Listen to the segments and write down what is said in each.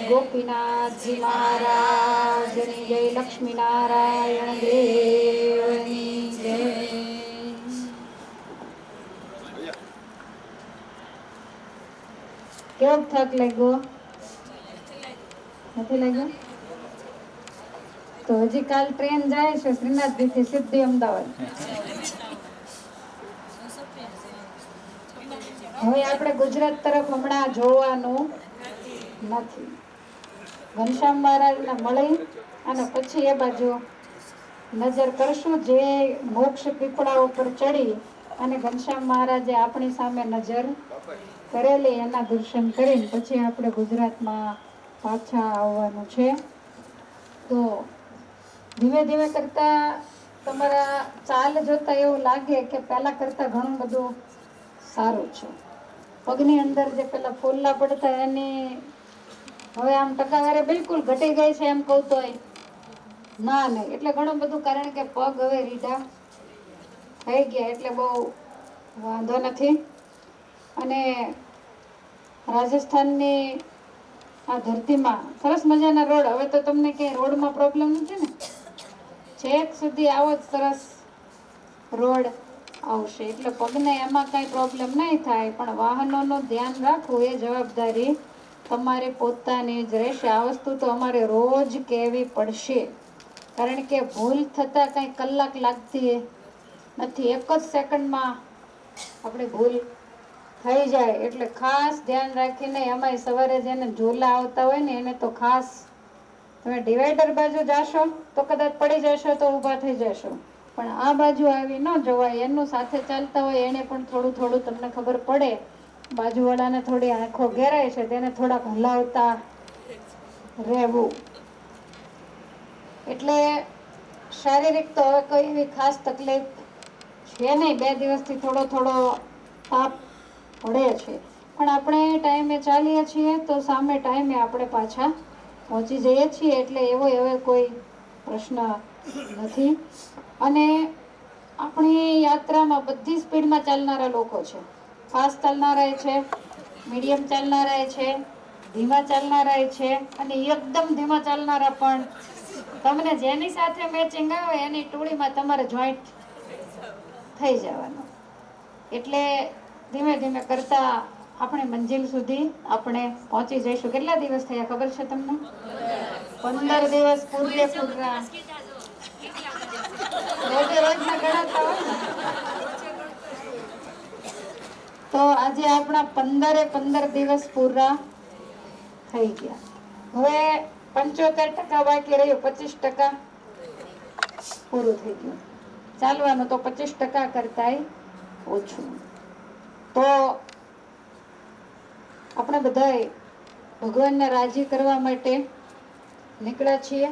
ગોપીનાથજી મહારાજની જય. લક્ષ્મીનારાયણ દેવની જય. કેવો થાક લાગ્યો? નથી લાગ્યો? તો હજી કાલ ટ્રેન જાય છે શ્રીનાથજી થી સીધી અમદાવાદ. હવે આપણે ગુજરાત તરફ હમણાં જોવાનું નથી. ઘનશ્યામ મહારાજને મળી અને પછી એ બાજુ નજર કરશું. જે મોક્ષ પીપળા ઉપર ચડી અને ઘનશ્યામ મહારાજે આપણી સામે નજર કરેલી એના દર્શન કરીને પછી આપણે ગુજરાતમાં પાછા આવવાનું છે. તો ધીમે ધીમે કરતા તમારા ચાલ જોતા એવું લાગે કે પહેલા કરતા ઘણું બધું સારું છે. પગની અંદર જે પેલા ફોલ્લા પડતા એની હવે આમ ટકાવારી બિલકુલ ઘટી ગઈ છે એમ કહું તોય ના નહીં. એટલે ઘણું બધું, કારણ કે પગ હવે રીઢા થઈ ગયા એટલે બહુ વાંધો નથી. અને રાજસ્થાનની આ ધરતીમાં સરસ મજાના રોડ. હવે તો તમને ક્યાંય રોડમાં પ્રોબ્લેમ નથી ને? છેક સુધી આવો જ સરસ રોડ આવશે એટલે પગને એમાં કાંઈ પ્રોબ્લેમ નહીં થાય. પણ વાહનોનું ધ્યાન રાખવું એ જવાબદારી તમારે પોતાની જ રહેશે. આ વસ્તુ તો અમારે રોજ કહેવી પડશે, કારણ કે ભૂલ થતાં કાંઈ કલાક લાગતી નથી. એક જ સેકન્ડમાં આપણે ભૂલ થઈ જાય. એટલે ખાસ ધ્યાન રાખીને, એમાંય સવારે જેને ઝોલા આવતા હોય ને એને તો ખાસ, તમે ડિવાઈડર બાજુ જાશો તો કદાચ પડી જશો તો ઊભા થઈ જશો, પણ આ બાજુ આવી ન જવાય. એનું સાથે ચાલતા હોય એને પણ થોડું થોડું તમને ખબર પડે. બાજુવાળાને થોડી આંખો ઘેરાય છે તેને થોડાક હલાવતા રહેવું. એટલે શારીરિક તો હવે કોઈ એવી ખાસ તકલીફ છે નહીં. 2 દિવસથી થોડો થોડો તાપ પડે છે, પણ આપણે ટાઈમે ચાલીએ છીએ તો સામે ટાઈમે આપણે પાછા પહોંચી જઈએ છીએ. એટલે એવો કોઈ પ્રશ્ન નથી. અને આપણી યાત્રામાં બધી સ્પીડમાં ચાલનારા લોકો છે. ફાસ્ટ ચાલનારા છે, મીડિયમ ચાલનારા છે, ધીમા ચાલનારા છે, અને એકદમ ધીમા ચાલનારા પણ. તમને જેની સાથે મેચિંગ આવે એની ટોળીમાં તમારે જોઈન્ટ થઈ જવાનું. એટલે ધીમે ધીમે કરતા આપણે મંજિલ સુધી આપણે પહોંચી જઈશું. કેટલા દિવસ થયા ખબર છે તમને? 15 દિવસ પૂરા. રોજના ગણાતા હોય ને. તો આજે આપણા 15 દિવસ પૂરા થઈ ગયા. હવે 75% બાકી રહ્યું, 25% પૂરું થઈ ગયું. ચાલવાનું તો 25% કરતાંય ઓછું. તો આપણે બધાય ભગવાનને રાજી કરવા માટે નીકળ્યા છીએ.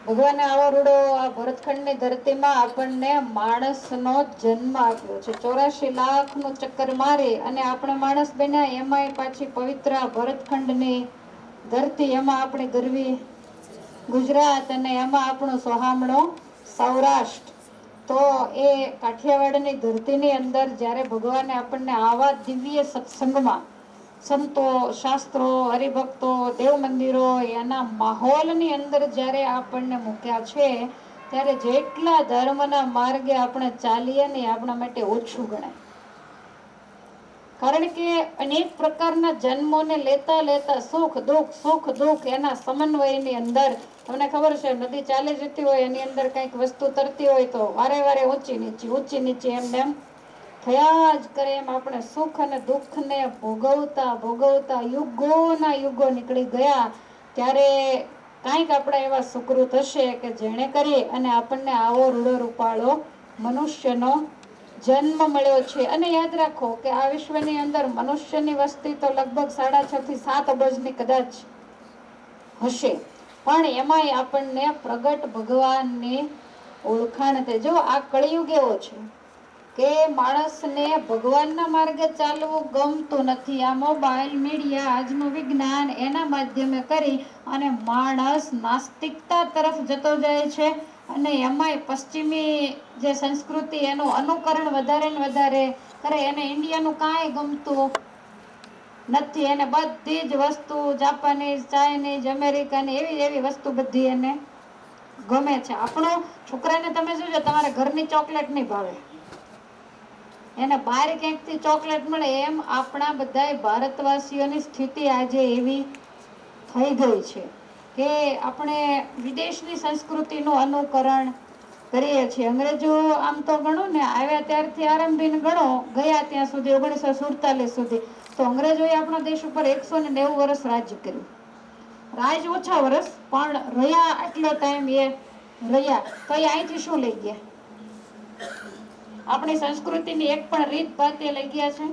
ભગવાને આવો રૂડો આ ભરતખંડની ધરતીમાં આપણને માણસનો જન્મ આપ્યો છે. 84 લાખનું ચક્કર મારી અને આપણે માણસ બન્યા. એમાંય પાછી પવિત્ર ભરતખંડની ધરતી, એમાં આપણે ગરવી ગુજરાત, અને એમાં આપણું સોહામણું સૌરાષ્ટ્ર. તો એ કાઠિયાવાડની ધરતીની અંદર જ્યારે ભગવાને આપણને આવા દિવ્ય સત્સંગમાં, સંતો, શાસ્ત્રો, હરિભક્તો, દેવ મંદિરો, એના માહોલની અંદર જ્યારે આપણને મૂક્યા છે, ત્યારે જેટલા ધર્મના માર્ગે આપણે ચાલીએ ને આપણા માટે ઓછું ગણાય. કારણ કે અનેક પ્રકારના જન્મોને લેતા લેતા સુખ દુઃખ એના સમન્વયની અંદર, તમને ખબર છે નદી ચાલી જતી હોય એની અંદર કંઈક વસ્તુ તરતી હોય તો વારે વારે ઊંચી નીચે એમને એમ થયા જ કરે. એમ આપણે સુખ અને દુઃખને ભોગવતા યુગોના યુગો નીકળી ગયા. ત્યારે કાંઈક આપણા એવા સુકૃત હશે કે જેણે કરી અને આપણને આવો રૂડો રૂપાળો મનુષ્યનો જન્મ મળ્યો છે. અને યાદ રાખો કે આ વિશ્વની અંદર મનુષ્યની વસ્તી તો લગભગ 6.5 થી 7 અબજની કદાચ હશે, પણ એમાંય આપણને પ્રગટ ભગવાનની ઓળખાણ થાય. જો આ કળિયુગ એવો છે કે માણસને ભગવાનના માર્ગે ચાલવું ગમતું નથી. આ મોબાઈલ, મીડિયા, આજનું વિજ્ઞાન, એના માધ્યમે કરી અને માણસ નાસ્તિકતા તરફ જતો જાય છે. અને એમાંય પશ્ચિમી જે સંસ્કૃતિ એનું અનુકરણ વધારે ને વધારે કરે. એને ઇન્ડિયાનું કાંઈ ગમતું નથી. એને બધી જ વસ્તુ જાપાનીઝ, ચાઇનીઝ, અમેરિકાની એવી એવી વસ્તુ બધી એને ગમે છે. આપણો છોકરાને તમે જોજો, તમારા ઘરની ચોકલેટ નહીં ભાવે, એને બહાર ક્યાંકથી ચોકલેટ મળે. એમ આપણા બધા ભારતવાસીઓની સ્થિતિ આજે એવી થઈ ગઈ છે કે આપણે વિદેશની સંસ્કૃતિનું અનુકરણ કરીએ છીએ. અંગ્રેજો આમ તો ગણો ને, આવ્યા ત્યારથી આરંભીને ગણો, ગયા ત્યાં સુધી 1947 સુધી, તો અંગ્રેજોએ આપણા દેશ ઉપર 190 વર્ષ રાજ્ય કર્યું. રાજ ઓછા વર્ષ, પણ રહ્યા આટલો ટાઈમ એ રહ્યા. તો એ અહીંથી શું લઈ ગયા? આપણી સંસ્કૃતિની એક પણ રીત ભાતે લઈ ગયા છે.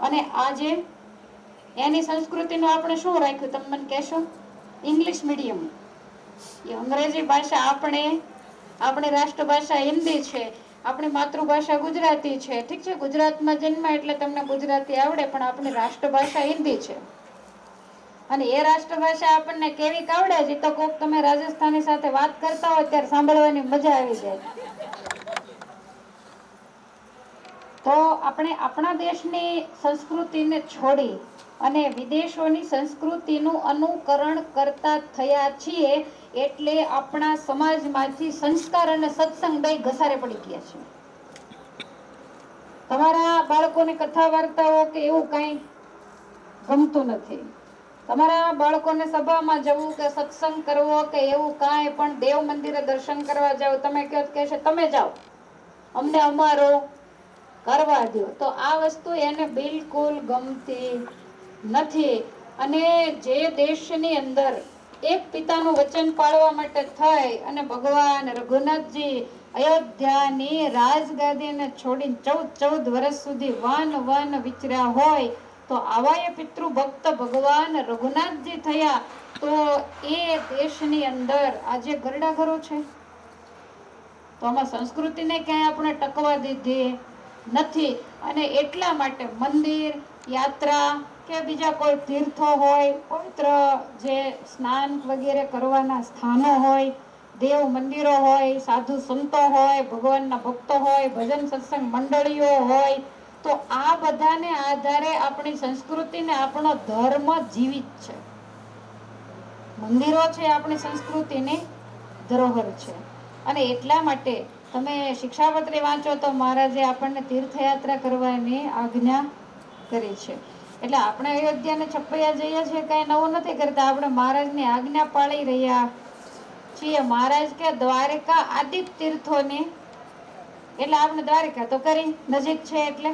અને આજે એની સંસ્કૃતિનું આપણે શું રાખ્યું, તમે મને કહેશો? English medium. એ અંગ્રેજી ભાષા આપણી રાષ્ટ્રભાષા હિન્દી છે, આપણી માતૃભાષા ગુજરાતી છે. ઠીક છે, ગુજરાતમાં જન્મ એટલે તમને ગુજરાતી આવડે, પણ આપણી રાષ્ટ્રભાષા હિન્દી છે. અને એ રાષ્ટ્રભાષા આપણને કેવી આવડે છે તો કોક તમે રાજસ્થાની સાથે વાત કરતા હોય ત્યારે સાંભળવાની મજા આવી જાય. તો આપણે આપણા દેશની સંસ્કૃતિને છોડી અને વિદેશોની સંસ્કૃતિનું અનુકરણ કરતા થયા છીએ, એટલે આપણા સમાજમાંથી સંસ્કાર અને સત્સંગ બે ઘસારે પડી ગયા છે. તમારા બાળકોને કથા વાર્તાઓ કે એવું કઈ ગમતું નથી. તમારા બાળકોને સભામાં જવું કે સત્સંગ કરવો કે એવું કાંઈ પણ, દેવ મંદિરે દર્શન કરવા જાવ, તમે કહો કે છે તમે જાઓ, અમને અમારો કરવા દો. તો આ વસ્તુ એને બિલકુલ ગમતી નથી. અને જે દેશની અંદર એક પિતાનું વચન પાળવા માટે થઈ અને ભગવાન રઘુનાથજી અયોધ્યાની રાજગાદીને છોડીને 14 વર્ષ સુધી વન વિચર્યા હોય, તો આવા એ પિતૃ ભક્ત ભગવાન રઘુનાથજી થયા. તો એ દેશની અંદર આજે ગરડા ઘરો છે. તો આમાં સંસ્કૃતિને ક્યાંય આપણે ટકવા દીધી નથી. અને એટલા માટે મંદિર, યાત્રા કે બીજા કોઈ તીર્થો હોય, પવિત્ર જે સ્નાન વગેરે કરવાના સ્થાનો હોય, દેવ મંદિરો હોય, સાધુ સંતો હોય, ભગવાનના ભક્તો હોય, ભજન સત્સંગ મંડળીઓ હોય, તો આ બધાને આધારે આપણી સંસ્કૃતિને આપણો ધર્મ જીવિત છે. મંદિરો છે આપણી સંસ્કૃતિની ધરોહર છે. અને એટલા માટે તમે શિક્ષાપત્રી વાંચો તો મહારાજે આપણને તીર્થયાત્રા કરવાની આજ્ઞા કરી છે. એટલે આપણે અયોધ્યાને છપૈયા જઈએ છીએ, કઈ નવું નથી કરતા, આપણે મહારાજની આજ્ઞા પાળી રહ્યા છીએ. મહારાજ કે દ્વારકા આદિ તીર્થોની, એટલે આપણે દ્વારકા તો કરી નજીક છે એટલે.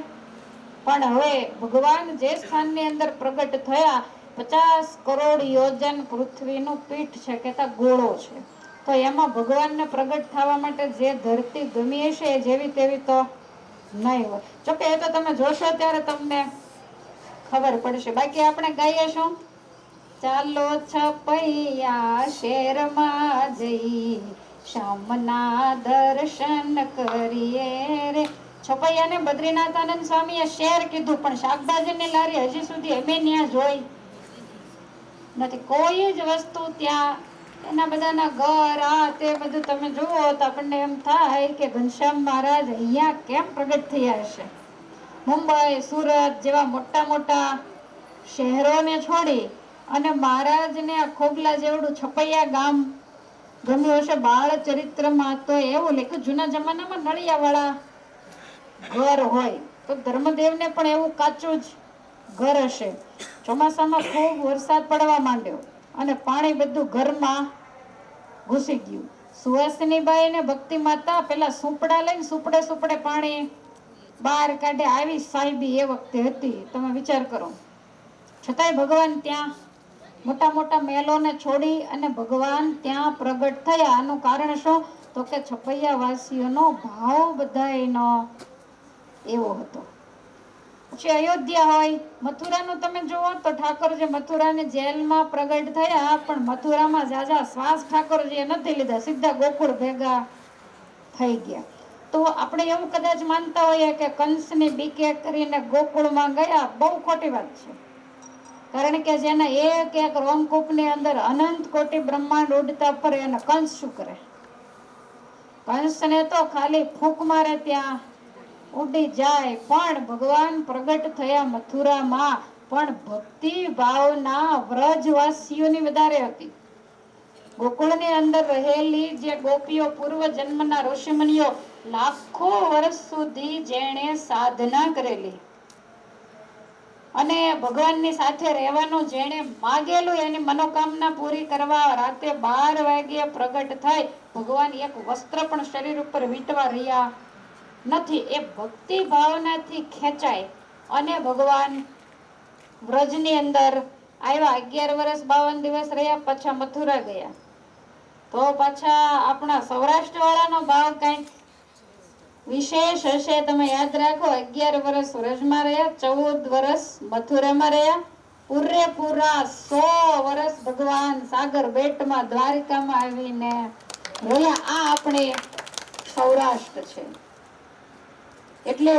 પણ હવે ભગવાન જે સ્થાનની અંદર પ્રગટ થયા, 50 કરોડ યોજન પૃથ્વીનું પીઠ છે, કહેતા ગોળો છે. તો એમાં ભગવાનને પ્રગટ થવા માટે જે ધરતી ગમી હશે એ જેવી તેવી તો નહીં હોય. જોકે એ તો તમે જોશો ત્યારે તમને ખબર પડશે. બાકી આપણે ગાઈએ શું? ચાલો છપૈયા શેરમાં જઈ, શામના દર્શન કરીએ રે. છપૈયાને બદ્રીનાથ આનંદ સ્વામીએ શેર કીધું, પણ શાકભાજીની લારી હજી સુધી અમે ત્યાં જોઈ નથી. કોઈ જ વસ્તુ ત્યાં, એના બધાના ઘર આ તે બધું તમે જુઓ તો આપણને એમ થાય કે ઘનશ્યામ મહારાજ અહીંયા કેમ પ્રગટ થયા હશે. મુંબઈ, સુરત જેવા મોટા મોટા શહેરોને છોડી અને મહારાજને આ ખોગલા જેવડું છપૈયા ગામ ગમ્યું હશે. બાળ ચરિત્રમાં તો એવું લખ્યું, જૂના જમાનામાં નળિયાવાળા ઘર હોય તો ધર્મદેવને પણ એવું કાચું જ ઘર હશે. ચોમાસામાં ખૂબ વરસાદ પડવા માંડ્યો અને પાણી બધું ઘરમાં ઘૂસી ગયું. સુહાસિનીબાઈ ને ભક્તિ માતા પેલા સુપડા લઈને સુપડે પાણી બહાર કાઢે, આવી સાહેબી એ વખતે હતી. તમે વિચાર કરો. છતાંય ભગવાન ત્યાં મોટા મોટા મહેલોને છોડી અને ભગવાન ત્યાં પ્રગટ થયા. આનું કારણ શું? તો કે છપૈયા વાસીઓનો ભાવ બધાયનો એવો હતો. પછી અયોધ્યા હોય, મથુરાનું તમે જુઓ તો ઠાકોરજી મથુરાની જેલમાં પ્રગટ થયા, પણ મથુરામાં જાજા શ્વાસ ઠાકોરજીએ નથી લીધા, સીધા ગોકુળ ભેગા થઈ ગયા. તો આપણે એવું કદાચ માનતા હોઈએ કે કંસની બીકે કરીને ગોકુળમાં ગયા, બહુ ખોટી વાત છે. કારણ કે જેના એક એક રોમકૂપની અંદર અનંત કોટી બ્રહ્માંડ ઉડતા ફરે, એને કંસ શું કરે? કંસને તો ખાલી ફૂંક મારે ત્યાં ઉડી જાય. પણ ભગવાન પ્રગટ થયા મથુરામાં, પણ ભક્તિ ભાવના વ્રજવાસીઓની વધારે હતી. ગોકુળની અંદર રહેલી જે ગોપીઓ, પૂર્વ જન્મના ઋષિમુનિઓ, લાખો વર્ષ સુધી જેણે સાધના કરેલી અને ભગવાનની સાથે રહેવાનું જેણે માગેલું, એની મનોકામના પૂરી કરવા રાતે 12 વાગ્યે પ્રગટ થાય. ભગવાન એક વસ્ત્ર પણ શરીર ઉપર વીંટવા રહ્યા નથી. એ ભક્તિ ભાવનાથી ખેંચાય અને ભગવાન વ્રજની અંદર આવ્યા. 11 વર્ષ 52 દિવસ રહ્યા, પાછા મથુરા ગયા. તો પાછા આપણા સૌરાષ્ટ્ર વાળાનો ભાવ કઈક વિશેષ હશે. તમે યાદ રાખો, 11 વર્ષ વ્રજમાં રહ્યા, 14 વર્ષ મથુરામાં રહ્યા, પૂરેપૂરા 100 વર્ષ ભગવાન સાગર બેટમાં દ્વારિકામાં આવીને રહ્યા. આ આપણે સૌરાષ્ટ્ર છે. એટલે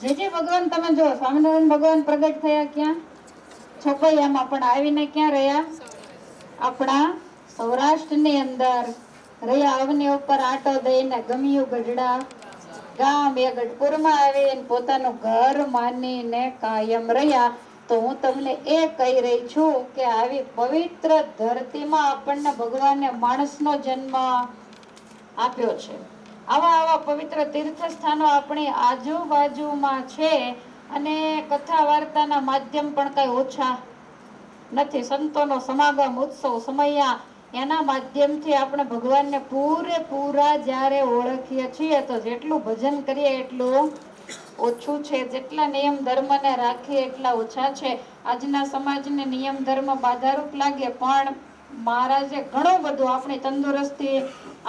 જે ભગવાન તમે જો, સ્વામિનારાયણ ભગવાન પ્રગટ થયા ક્યાં? છપૈયામાં, પણ આવીને ક્યાં રહ્યા? આપણા સૌરાષ્ટ્રની અંદર રહ્યા. અવની ઉપર આટો દઈને ગમ્યું ગઢડા ગામ, એ ગઢપુરમાં આવીને પોતાનું ઘર માનીને કાયમ રહ્યા. તો હું તમને એ કહી રહી છું કે આવી પવિત્ર ધરતીમાં આપણને ભગવાને માણસનો જન્મ આપ્યો છે. આવા પવિત્ર તીર્થ સ્થાનો આપણી આજુબાજુમાં છે અને કથા વાર્તાના માધ્યમ પણ કઈ ઓછા નથી. સંતોનો સમાગમ, ઉત્સવ, સમયા, એના માધ્યમથી આપણે ભગવાનને પૂરેપૂરા જ્યારે ઓળખીએ છીએ તો જેટલું ભજન કરીએ એટલું ઓછું છે, જેટલા નિયમ ધર્મને રાખીએ એટલા ઓછા છે. આજના સમાજને નિયમ ધર્મ બાધારૂપ લાગે, પણ મહારાજે ઘણું બધું, આપણી તંદુરસ્તી,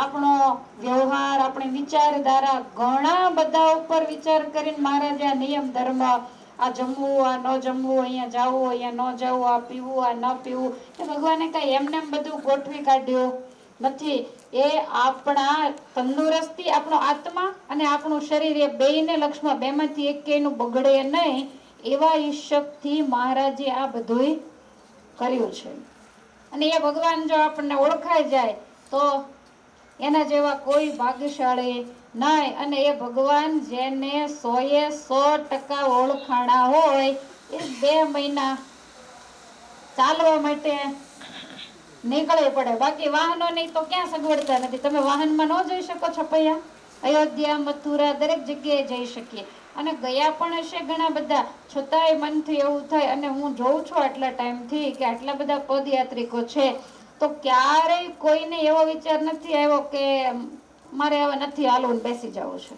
આપણો વ્યવહાર, આપણી વિચારધારા, ઘણા બધા ઉપર વિચાર કરીને મહારાજે આ નિયમ ધર્મ, આ જમવું, આ ન જમવું, અહીંયા જવું, અહીંયા ન જવું, આ પીવું, આ ન પીવું, એ ભગવાને કઈ એમને બધું ગોઠવી કાઢ્યું નથી. એ આપણા તંદુરસ્તી, આપણો આત્મા અને આપણું શરીર, એ બેયને લક્ષમાં, બેમાંથી એકેયનું બગડે નહીં એવા ઈશ્વરથી મહારાજે આ બધું કર્યું છે. અને એ ભગવાન જો આપણને ઓળખાઈ જાય તો એના જેવા કોઈ ભાગ્યશાળી નહીં. અને એ ભગવાન જેને 100% ઓળખાણા હોય, એ 2 મહિના ચાલવા માટે નીકળે પડે. બાકી વાહનો નહીં તો ક્યાં સગવડતા નથી. તમે વાહનમાં ન જઈ શકો છપૈયા, અયોધ્યા, મથુરા, દરેક જગ્યાએ જઈ શકીએ. અને ગયા પણ હશે ઘણા બધા, છતાંય મનથી એવું થાય. અને હું જોઉં છું આટલા ટાઈમથી કે આટલા બધા પદયાત્રિકો છે, તો ક્યારેય કોઈને એવો વિચાર નથી આવ્યો કે મારે હવે નથી હાલવું, બેસી જવું છે.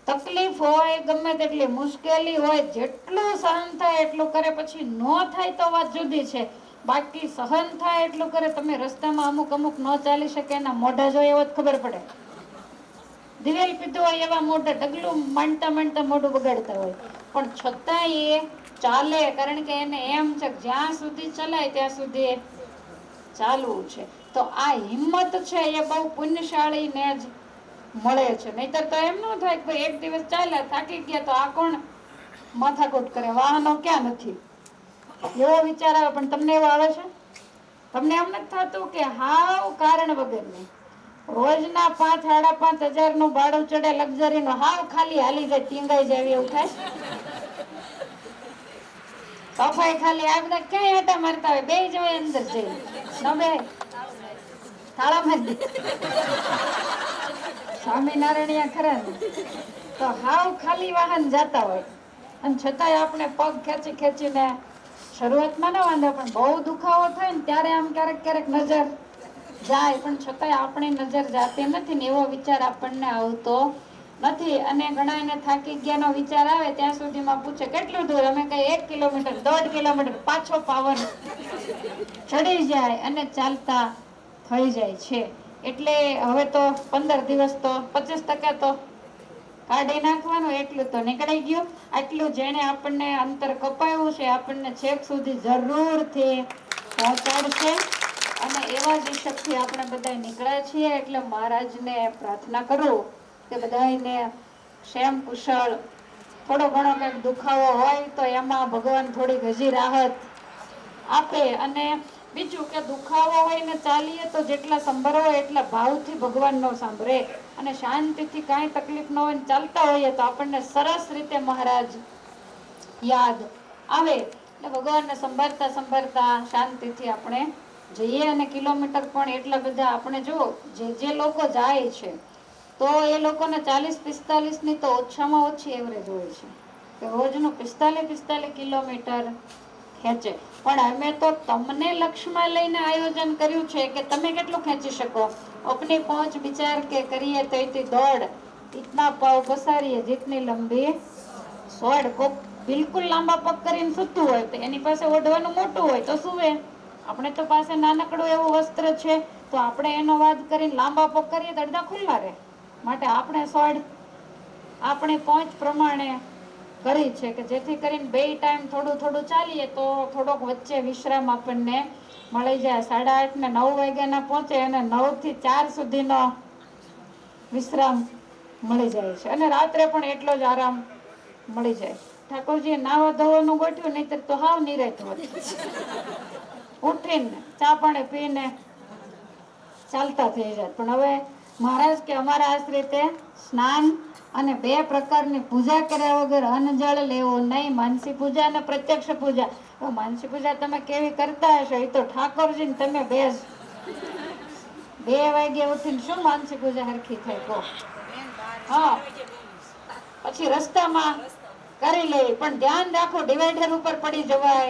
તકલીફ હોય, ગમે તેટલી મુશ્કેલી હોય, જેટલું સહન થાય એટલું કરે. પછી ન થાય તો વાત જુદી છે, બાકી સહન થાય એટલું કરે. તમે રસ્તામાં અમુક ન ચાલી શકે, એના મોઢા જોઈએ એવો જ ખબર પડે. દિવેલ પીધું હોય એવા મોઢા, ડગલું માંડતા મોઢું બગાડતા હોય, પણ છતાંય એ ચાલે. કારણ કે એને એમ છે જ્યાં સુધી ચલાય ત્યાં સુધી ચાલવું છે. તો આ હિંમત છે એ બહુ પુણ્યશાળીને જ મળે છે. નહીતર તો એમ ન થાય કે ભાઈ એક દિવસ ચાલ્યા, થાકી ગયા, તો આ કોણ માથાકૂટ કરે? વાહનો ક્યાં નથી, એવો વિચાર આવે. પણ તમને એવો આવે છે? તમને એમ નથી થતું કે હાવ કારણ વગરની રોજના 5-5.5 હજારનું ભાડું ચડે લક્ઝરીનું, હાવ ખાલી હાલી જાય, ટીંગાઈ જાય એવું થાય? સફાઈ ખાલી, આ બધા ક્યાંય આટા મારતા હોય, બે જવાય અંદર જઈ ન બે તાળા મારી સ્વામિનારાયણ ખરા ને, તો હાવ ખાલી વાહન જતા હોય. અને છતાંય આપણે પગ ખેંચીને, શરૂઆતમાં ના વાંધો, પણ બહુ દુખાવો થાય ને ત્યારે આમ ક્યારેક નજર જાય, પણ છતાંય આપણી નજર જાતી નથી ને એવો વિચાર આપણને આવતો નથી. અને ઘણા એને થાકી ગયાનો વિચાર આવે ત્યાં સુધીમાં પૂછે કેટલું દૂર? અમે કઈ 1 કિલોમીટર, 1.5 કિલોમીટર, પાછો પાવર ચડી જાય અને ચાલતા થઈ જાય છે. એટલે હવે તો 15 દિવસ તો 25% તો કાઢી નાખવાનું, એટલું તો નીકળી ગયું. આટલું જેને આપણને અંતર કપાયું છે, આપણને છેક સુધી જરૂરથી પહોંચાડશે. અને એવા જ ઈચ્છાથી આપણે બધા નીકળ્યા છીએ. એટલે મહારાજને પ્રાર્થના કરું કે બધાને ક્ષેમ કુશળ, થોડો ઘણો કંઈક દુખાવો હોય તો એમાં ભગવાન થોડીક હજી રાહત આપે. અને બીજું કે દુખાવો હોય ને ચાલીએ તો જેટલા સંભળાવો એટલા ભાવથી ભગવાનનો સાંભળે અને શાંતિથી કાંઈ તકલીફ ન હોય ચાલતા હોઈએ તો આપણને સરસ રીતે મહારાજ યાદ આવે. એટલે ભગવાનને સંભાળતા સંભાળતા શાંતિથી આપણે જઈએ. અને કિલોમીટર પણ એટલા બધા આપણે જો જે લોકો જાય છે તો એ લોકોને 40-45 તો ઓછામાં ઓછી એવરેજ હોય છે કે રોજનું 45 કિલોમીટર ખેંચે. પણ અમે તો તમને લક્ષ્યમાં લઈને આયોજન કર્યું છે કે તમે કેટલું ખેંચી શકો. अपनी पहुंच विचार के करिए तो इतनी दौड़ इतना पाव पसारिए जितनी लंबी सोड को બિલકુલ લાંબા પગ કરીને સૂતું હોય તો એની પાસે ઓઢવાનું મોટું હોય તો સુવે. આપણે તો પાસે નાનકડું એવું વસ્ત્ર છે તો આપણે એનો વાદ કરીને લાંબા પગ કરીએ તો અડધા ખુલ્લા રહે. માટે આપણે સોડ આપણી પહોંચ પ્રમાણે કરી છે કે જેથી કરીને બે ટાઈમ થોડું થોડું ચાલીએ તો થોડોક વચ્ચે વિશ્રામ આપણને મળી જાય. 8:30 ને 9 વાગ્યાના પહોંચે અને 9 થી 4 સુધીનો વિશ્રામ મળી જાય છે અને રાત્રે પણ એટલો જ આરામ મળી જાય. ઠાકોરજીએ નાવા ધોવાનું ગોઠવ્યું, નહીતર તો હાવ નિરાંત હોત. ઉઠીને ચા પાણી પીને ચાલતા થઈ જાય. પણ હવે મહારાજ કે અમારા આશ્રિતે સ્નાન અને 2 પ્રકારની પૂજા કર્યા વગર અન્ન જળ લેવો નહીં. માનસી પૂજા અને પ્રત્યક્ષ પૂજા. માનસી પૂજા તમે કેવી કરતા હશો એ તો ઠાકોરજી ને તમે 2 વાગે ઉઠીને શું માનસી પૂજા હરખી થાય કહો? હા, પછી રસ્તામાં કરી લેવી, પણ ધ્યાન રાખો ડિવાઈડર ઉપર પડી જવાય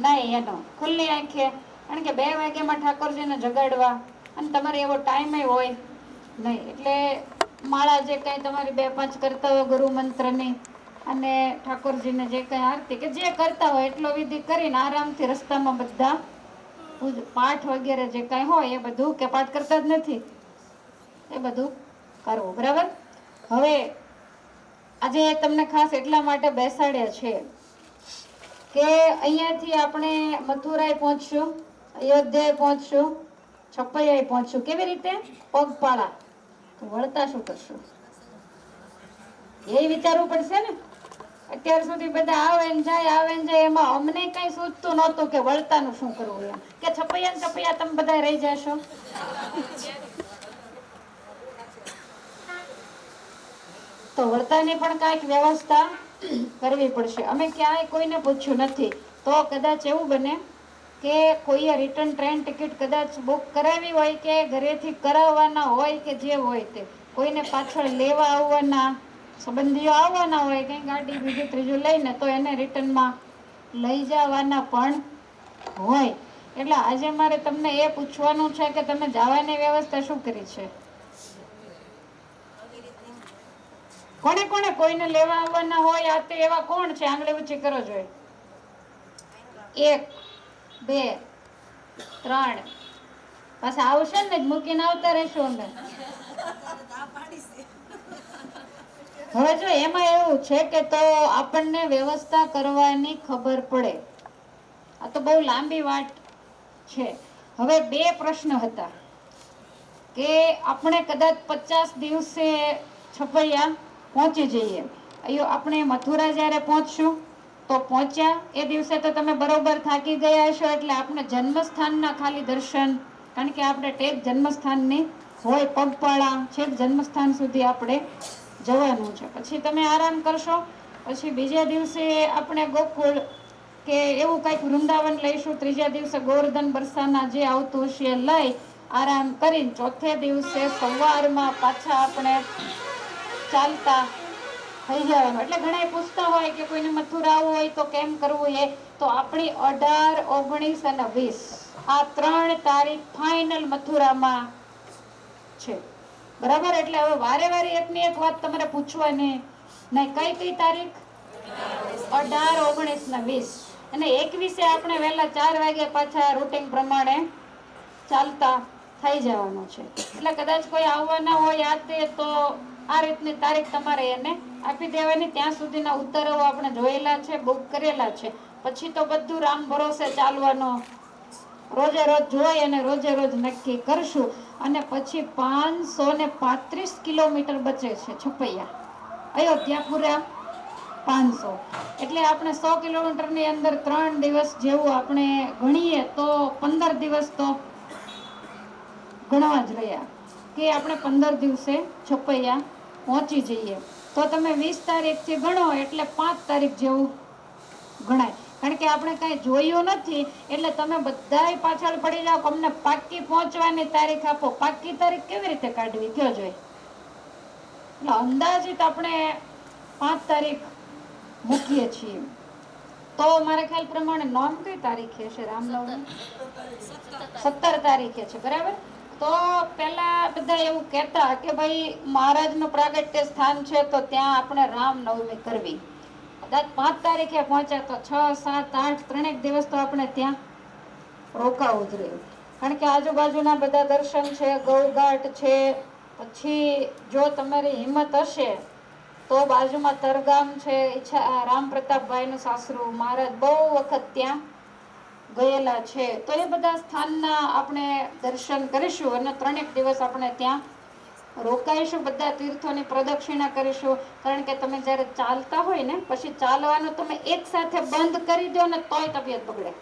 નહીં. એનો ખુલ્લી આંખે, કારણ કે 2 વાગ્યામાં ઠાકોરજીને જગાડવા અને તમારે એવો ટાઈમ હોય નહીં. એટલે માળા જે કંઈ તમારી 2-5 કરતા હોય ગુરુ મંત્રની અને ઠાકોરજીને જે કંઈ આરતી કે જે કરતા હોય એટલો વિધિ કરીને આરામથી રસ્તામાં બધા પાઠ વગેરે જે કંઈ હોય એ બધું, કે પાઠ કરતા જ નથી એ બધું કરવું. બરાબર. હવે આજે તમને ખાસ એટલા માટે બેસાડ્યા છે કે અહીંયાથી આપણે મથુરાએ પહોંચશું, અયોધ્યાએ પહોંચશું, છપૈયાએ પહોંચશું. કેવી રીતે? પગપાળા. તો વળતા શું કરશું એ વિચારવું પડશે ને. અત્યાર સુધી બધા આવે ને જાય એમાં અમને કઈ સૂચતું નહોતું કે વળતાનું શું કરવું. એમ કે છપૈયા તમે બધા રહી જશો. તો વળતાની પણ કાંઈક વ્યવસ્થા કરવી પડશે. અમે ક્યાંય કોઈને પૂછ્યું નથી. તો કદાચ એવું બને કે કોઈએ રિટર્ન ટ્રેન ટિકિટ કદાચ બુક કરાવી હોય કે ઘરેથી કરાવવાના હોય કે જે હોય તે, કોઈને પાછળ લેવા આવવાના સંબંધીઓ આવવાના હોય કંઈ ગાડી બીજું ત્રીજું લઈને, તો એને રિટર્નમાં લઈ જવાના પણ હોય. એટલે આજે મારે તમને એ પૂછવાનું છે કે તમે જવાની વ્યવસ્થા શું કરી છે? કોને કોને કોઈને લેવા આવવાના હોય આ તે એવા કોણ છે? આંગળી ઊંચી કરો જોઈએ. 1 2 3. પાછા આવશે ને મૂકીને આવતા રહેશું અમે. હવે જો એમાં એવું છે કે તો આપણને વ્યવસ્થા કરવાની ખબર પડે. આ તો બહુ લાંબી વાત છે. હવે 2 પ્રશ્ન હતા કે આપણે કદાચ 50 દિવસે છપૈયા પહોંચી જઈએ. આપણે મથુરા જ્યારે પહોંચશું તો પહોંચ્યા એ દિવસે તો તમે બરોબર થાકી ગયા હશો. એટલે આપણે જન્મસ્થાનના ખાલી દર્શન, કારણ કે આપણે ટેક જન્મસ્થાનની હોય પગપાળા છેક જન્મસ્થાન સુધી આપણે જવાનું છે. પછી તમે આરામ કરશો. પછી બીજા દિવસે આપણે ગોકુળ કે એવું કંઈક વૃંદાવન લઈશું. ત્રીજા દિવસે ગોવર્ધન બરસાના જે આવતું હશે એ લઈ આરામ કરીને ચોથે દિવસે સવારમાં પાછા આપણે ચાલતા થઈ જવાનું. એટલે ઘણા પૂછતા હોય કે કોઈને મથુરા આવવું હોય તો કેમ કરવું. એ તો આપણી 18, 19 અને 20 આ 3 તારીખ ફાઇનલ મથુરામાં છે. બરાબર. એટલે હવે વારે વારે એકની એક વાત તમારે પૂછવાની નહીં. કઈ તારીખ? 18, 19 ને 20. અને 21 આપણે વહેલા 4 વાગે પાછા રૂટીન પ્રમાણે ચાલતા થઈ જવાનું છે. એટલે કદાચ કોઈ આવવાના હોય યાદ દે તો આ રીતની તારીખ તમારે એને આપી દેવાની. ત્યાં સુધીના ઉત્તરો આપણે જોયેલા છે, બુક કરેલા છે. પછી તો બધું રામ ભરોસે ચાલવાનો. રોજે રોજ જોઈ અને રોજે રોજ નક્કી કરશું. અને પછી 535 કિલોમીટર બચે છે છપૈયા. અયોધ્યા પૂરા 500, એટલે આપણે 100 કિલોમીટરની અંદર 3 દિવસ જેવું આપણે ગણીએ તો 15 દિવસ તો ગણવા જ રહ્યા કે આપણે 15 દિવસે છપૈયા પહોંચી જઈએ. તો તમે 20 તારીખથી ગણો એટલે 5 તારીખ જેવું ગણાય. કારણ કે આપણે કાંઈ જોયું નથી એટલે તમે બધાય પાછળ પડી જાઓ. અમને પાક્કી પહોંચવાની તારીખ આપો. પાક્કી તારીખ કેવી રીતે કાઢવી કયો જોઈએ? એટલે અંદાજિત આપણે 5 તારીખ મૂકીએ છીએ. તો મારા ખ્યાલ પ્રમાણે નોમ કઈ તારીખે છે? રામનવમી 17 તારીખે છે, બરાબર? તો પેલા બધા એવું કહેતા કે ભાઈ મહારાજનું પ્રાગટ્ય સ્થાન છે તો ત્યાં આપણે રામનવમી કરવી. કદાચ 5 તારીખે પહોંચ્યા તો 6, 7, 8 ત્રણેક દિવસ તો આપણે ત્યાં રોકાવું જ રહ્યું. કારણ કે આજુબાજુના બધા દર્શન છે, ગૌઘાટ છે. પછી જો તમારી હિંમત હશે તો બાજુમાં તરગામ છે, રામ પ્રતાપભાઈનું સાસરું, મહારાજ બહુ વખત ત્યાં ગયેલા છે. તો એ બધા સ્થાનના આપણે દર્શન કરીશું અને 3 દિવસ આપણે ત્યાં રોકાઈશું. બધા તીર્થોની પ્રદક્ષિણા કરીશું. કારણ કે તમે જ્યારે ચાલતા હોય ને પછી ચાલવાનું તમે એક સાથે બંધ કરી દો ને તોય તબિયત બગડે.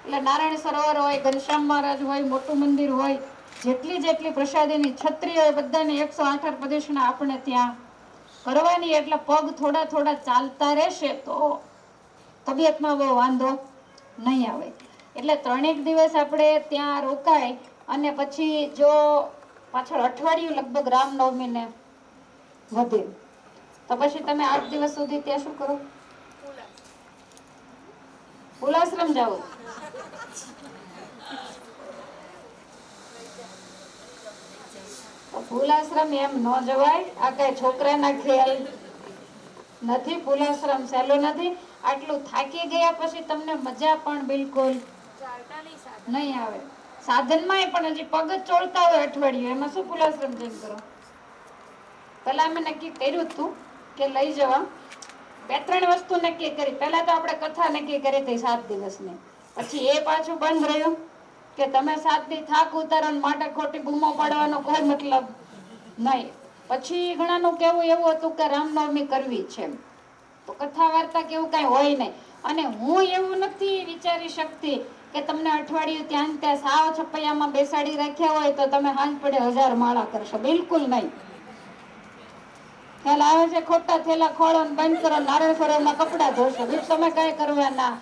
એટલે નારાયણ સરોવર હોય, ઘનશ્યામ મહારાજ હોય, મોટું મંદિર હોય, જેટલી પ્રસાદીની છત્રી હોય, બધાની 108 પ્રદક્ષિણા આપણે ત્યાં કરવાની. એટલે પગ થોડા ચાલતા રહેશે તો તબિયતમાં બહુ વાંધો નહીં આવે. એટલે 3 દિવસ આપણે ત્યાં રોકાય અને પછી જો પાછળ અઠવાડિયું લગભગ રામનવમીને વધે તો પછી તમે 8 દિવસ સુધી ત્યાં શું કરો? ફૂલાશ્રમ જાઓ. ફૂલાશ્રમ એમ ન જવાય. આ કઈ છોકરાના ખેલ નથી. ફૂલાશ્રમ સહેલું નથી. આટલું થાકી ગયા પછી તમને મજા પણ બિલકુલ નહીં આવે. સાધનમાં પણ હજી પગ જ ચોળતા હોય અઠવાડિયું, એમાં શું ફૂલાશ્રમ જઈને કરો? પેલા અમે નક્કી કર્યું હતું કે લઈ જવા. 2-3 વસ્તુ નક્કી કરી. પહેલા તો આપણે કથા નક્કી કરી હતી 7 દિવસની. પછી એ પાછું બંધ રહ્યું કે તમે 7 દી થાક ઉતારો માટે ખોટી બૂમો પાડવાનો કોઈ મતલબ નહીં. પછી ઘણાનું કેવું એવું હતું કે રામનવમી કરવી છે તો કથા વાર્તા કેવું કાંઈ હોય નહીં. અને હું એવું નથી વિચારી શકતી કે તમને અઠવાડિયું ત્યાં સાવ છપૈયામાં બેસાડી રાખ્યા હોય તો તમે હાંજ પડે 1000 માળા કરશો. બિલકુલ નહીં. ખ્યાલ આવે છે? ખોટા થેલા ખોળો બંધ કરો, નારાયણ સરોવરમાં કપડા ધોશો. બીજું તમે કાંઈ કરવાના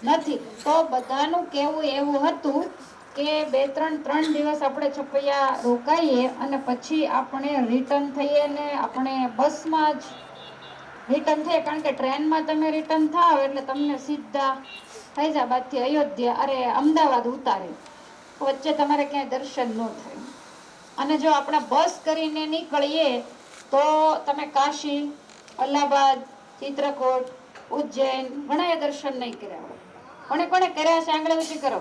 નથી. તો બધાનું કેવું એવું હતું કે 2-3 દિવસ આપણે છપૈયા રોકાઈએ અને પછી આપણે રિટર્ન થઈએ ને આપણે બસમાં જ રિટર્ન થઈએ. કારણ કે ટ્રેનમાં તમે રિટર્ન થાવ એટલે તમને સીધા ફૈઝાબાદથી અમદાવાદ ઉતારે. વચ્ચે તમારે ક્યાંય દર્શન ન થાય. અને જો આપણે બસ કરીને નીકળીએ તો તમે કાશી, અલ્હાબાદ, ચિત્રકૂટ, ઉજ્જૈન ઘણા દર્શન નહીં કર્યા હોય. કોણે કર્યા છે? આંગળી ઊંચી કરો,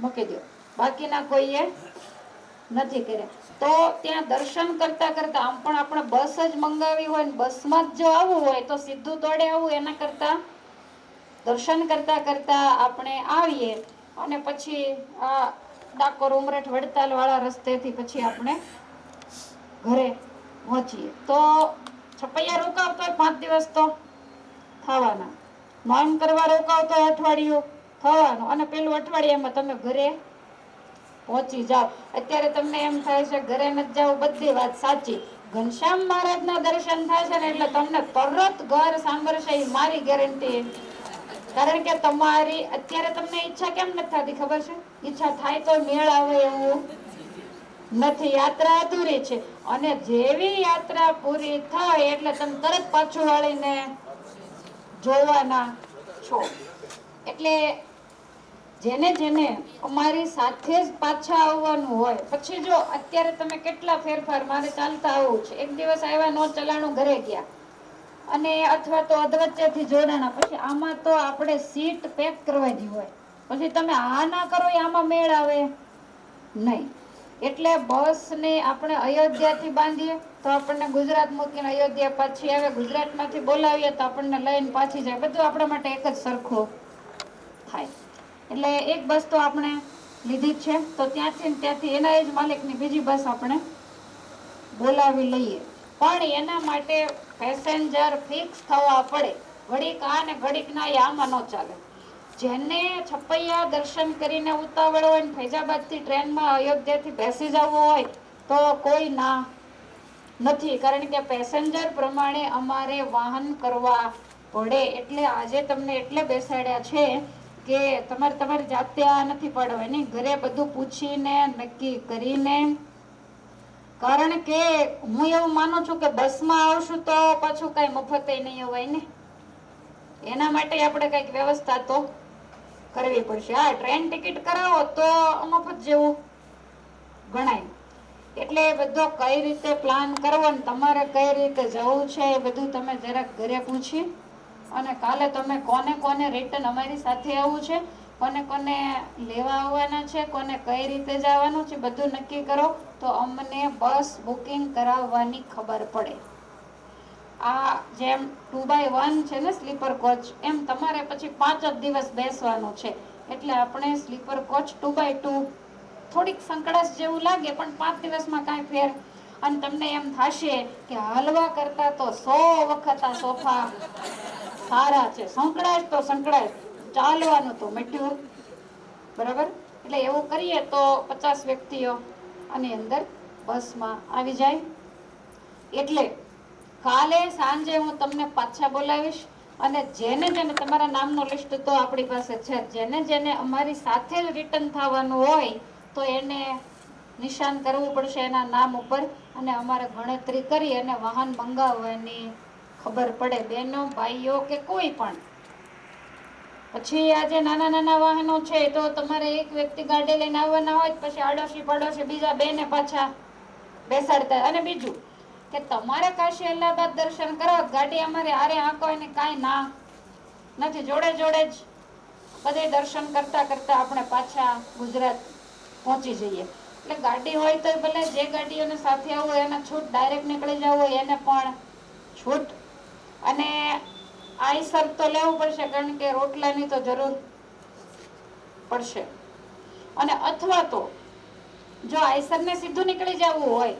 મૂકી દો. બાકીના કોઈએ નથી કર્યા. તો ત્યાં દર્શન કરતા કરતા આમ પણ આપણે બસ જ મંગાવી હોય ને બસમાં જ જો આવવું હોય તો સીધું દોડે આવવું એના કરતા દર્શન કરતા કરતા આપણે આવીએ અને પછી આ ડાકોર, ઉમરેઠ, વડતાલ વાળા રસ્તેથી પછી આપણે ઘરે પહોંચીએ. તો છપૈયા રોકાવતો હોય 5 દિવસ તો થવાના. નોમ કરવા રોકાવતો હોય અઠવાડિયું થવાનું. અને પેલું અઠવાડિયામાં તમે ઘરે પહોંચી જાઓ. અત્યારે તમને એમ થાય છે ઘરે નથી જાવ, બધી વાત સાચી. ઘનશ્યામ મહારાજના દર્શન થાય છે ને એટલે તમને તરત ઘર સાંભળશે એ મારી ગેરંટી. કારણ કે તમારી અત્યારે તમને ઈચ્છા કેમ નથી થતી ખબર છે? ઈચ્છા થાય તો મેળ આવે એવું નથી. યાત્રા અધૂરી છે. અને જેવી યાત્રા પૂરી થાય એટલે તમે તરત પાછું વાળીને જોવાના છો. એટલે જેને અમારી સાથે જ પાછા આવવાનું હોય. પછી જો અત્યારે તમે કેટલા ફેરફાર, મારે ચાલતા આવવું છે, એક દિવસ આવ્યા નો ચલાણું ઘરે ગયા અને અથવા તો અધવચ્ચેથી જોડાણા, પછી આમાં તો આપણે સીટ પેક કરવાની હોય. પછી તમે આ ના કરો આમાં મેળ આવે નહીં. એટલે બસને આપણે અયોધ્યાથી બાંધીએ તો આપણને ગુજરાત મૂકીને અયોધ્યા પાછી આવે, ગુજરાતમાંથી બોલાવીએ તો આપણને લઈને પાછી જાય. બધું આપણા માટે એક જ સરખું થાય. એટલે એક બસ તો આપણે લીધી જ છે. તો ત્યાંથી એના જ માલિકની બીજી બસ આપણે બોલાવી લઈએ. પણ એના માટે પેસેન્જર ફિક્સ થવા પડે. ઘડીક આ ને ઘડીક ના આમાં ન ચાલે. જેને છપૈયા દર્શન કરીને ઉતાવળ હોય ને ફૈજાબાદ થી ટ્રેનમાં અયોધ્યાથી બેસી જવું હોય તો કોઈ ના નથી, કારણ કે પેસેન્જર પ્રમાણે અમારે વાહન કરવા પડે. એટલે આજે તમને એટલે બેસાડ્યા છે કે તમારે જાતે આ નથી પાડવાની, ઘરે બધું પૂછીને નક્કી કરીને. કારણ કે હું એવું માનું છું કે બસમાં આવશું તો પાછું કઈ મફત નહીં હોય ને, એના માટે આપણે કઈક વ્યવસ્થા તો કરવી પડશે. હા, ટ્રેન ટિકિટ કરાવો તો મફત જેવું ગણાય. એટલે એ બધો કઈ રીતે પ્લાન કરવો ને તમારે કઈ રીતે જવું છે એ બધું તમે જરાક ઘરે પૂછી અને કાલે તમે કોને કોને રિટર્ન અમારી સાથે આવવું છે, કોને કોને લેવા આવવાના છે, કોને કઈ રીતે જવાનું છે, બધું નક્કી કરો તો અમને બસ બુકિંગ કરાવવાની ખબર પડે. આ જેમ 2x1 છે ને સ્લીપર કોચ, એમ તમારે પછી 5 જ દિવસ બેસવાનું છે. એટલે આપણે સ્લીપર કોચ 2x2 થોડીક સંકડાશ જેવું લાગે પણ 5 દિવસમાં કાંઈ ફેર. અને તમને એમ થશે કે હાલવા કરતા તો 100 વખત આ સોફા સારા છે. સંકડાશ તો સંકડાશ, ચાલવાનું તો મટ્યું. બરાબર? એટલે એવું કરીએ તો 50 વ્યક્તિઓ આની અંદર બસમાં આવી જાય. એટલે કાલે સાંજે હું તમને પાછા બોલાવીશ અને જેને જેને તમારા નામનો લિસ્ટ તો આપણી પાસે છે, જેને જેને અમારી સાથે જ રિટર્ન થવાનું હોય તો એને નિશાન કરવું પડશે એના નામ ઉપર અને અમારે ગણતરી કરી અને વાહન મંગાવવાની ખબર પડે. બહેનો ભાઈઓ કે કોઈ પણ. પછી આજે નાના નાના વાહનો છે તો તમારે એક વ્યક્તિ ગાડી લઈને આવવાના હોય પછી આડોશી પડોશી બીજા બેને પાછા બેસાડતા. અને બીજું કે તમારે કાશી અલ્હાબાદ દર્શન કરવા ગાડી અમારે આરે આંકો એને કાંઈ ના નથી, જોડે જોડે જ બધે દર્શન કરતા કરતા આપણે પાછા ગુજરાત પહોંચી જઈએ. એટલે ગાડી હોય તો ભલે જે ગાડીઓને સાથે આવવું હોય એને છૂટ, ડાયરેક્ટ નીકળી જવું હોય એને પણ છૂટ. અને આઈસર તો લેવું પડશે કારણ કે રોટલાની તો જરૂર પડશે. અને અથવા તો જો આઈસર ને સીધું નીકળી જવું હોય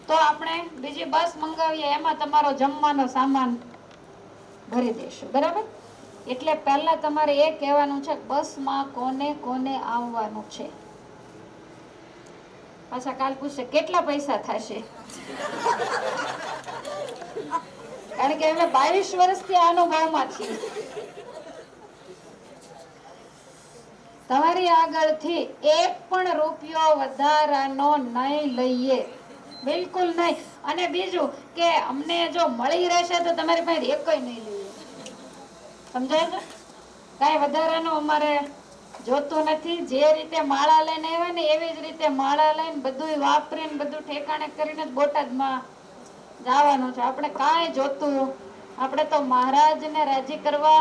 તો આપણે બીજી બસ મંગાવીએ, એમાં તમારો જમવાનો સામાન ભરી દેશું. બરાબર? એટલે પહેલા તમારે એ કહેવાનું છે બસમાં કોને કોને આવવાનું છે. પાછા કાલ પૂછશે કેટલા પૈસા થશે, કારણ કે અમે 22 વર્ષથી આ અનુભવમાં છીએ. તમારી આગળથી એક પણ રૂપિયો વધારાનો નહીં લઈએ, બિલકુલ નહીં. અને બીજું કે અમને જો મળી રહેશે તો તમારી પાસે એકય નહીં લઈએ. સમજાય છે? કાંઈ વધારાનું અમારે જોતું નથી. જે રીતે માળા લઈને આવ્યા ને એવી જ રીતે માળા લઈને બધું વાપરીને બધું ઠેકાણે કરીને જ બોટાદમાં જવાનું છે. આપણે કાંઈ જોતું, આપણે તો મહારાજને રાજી કરવા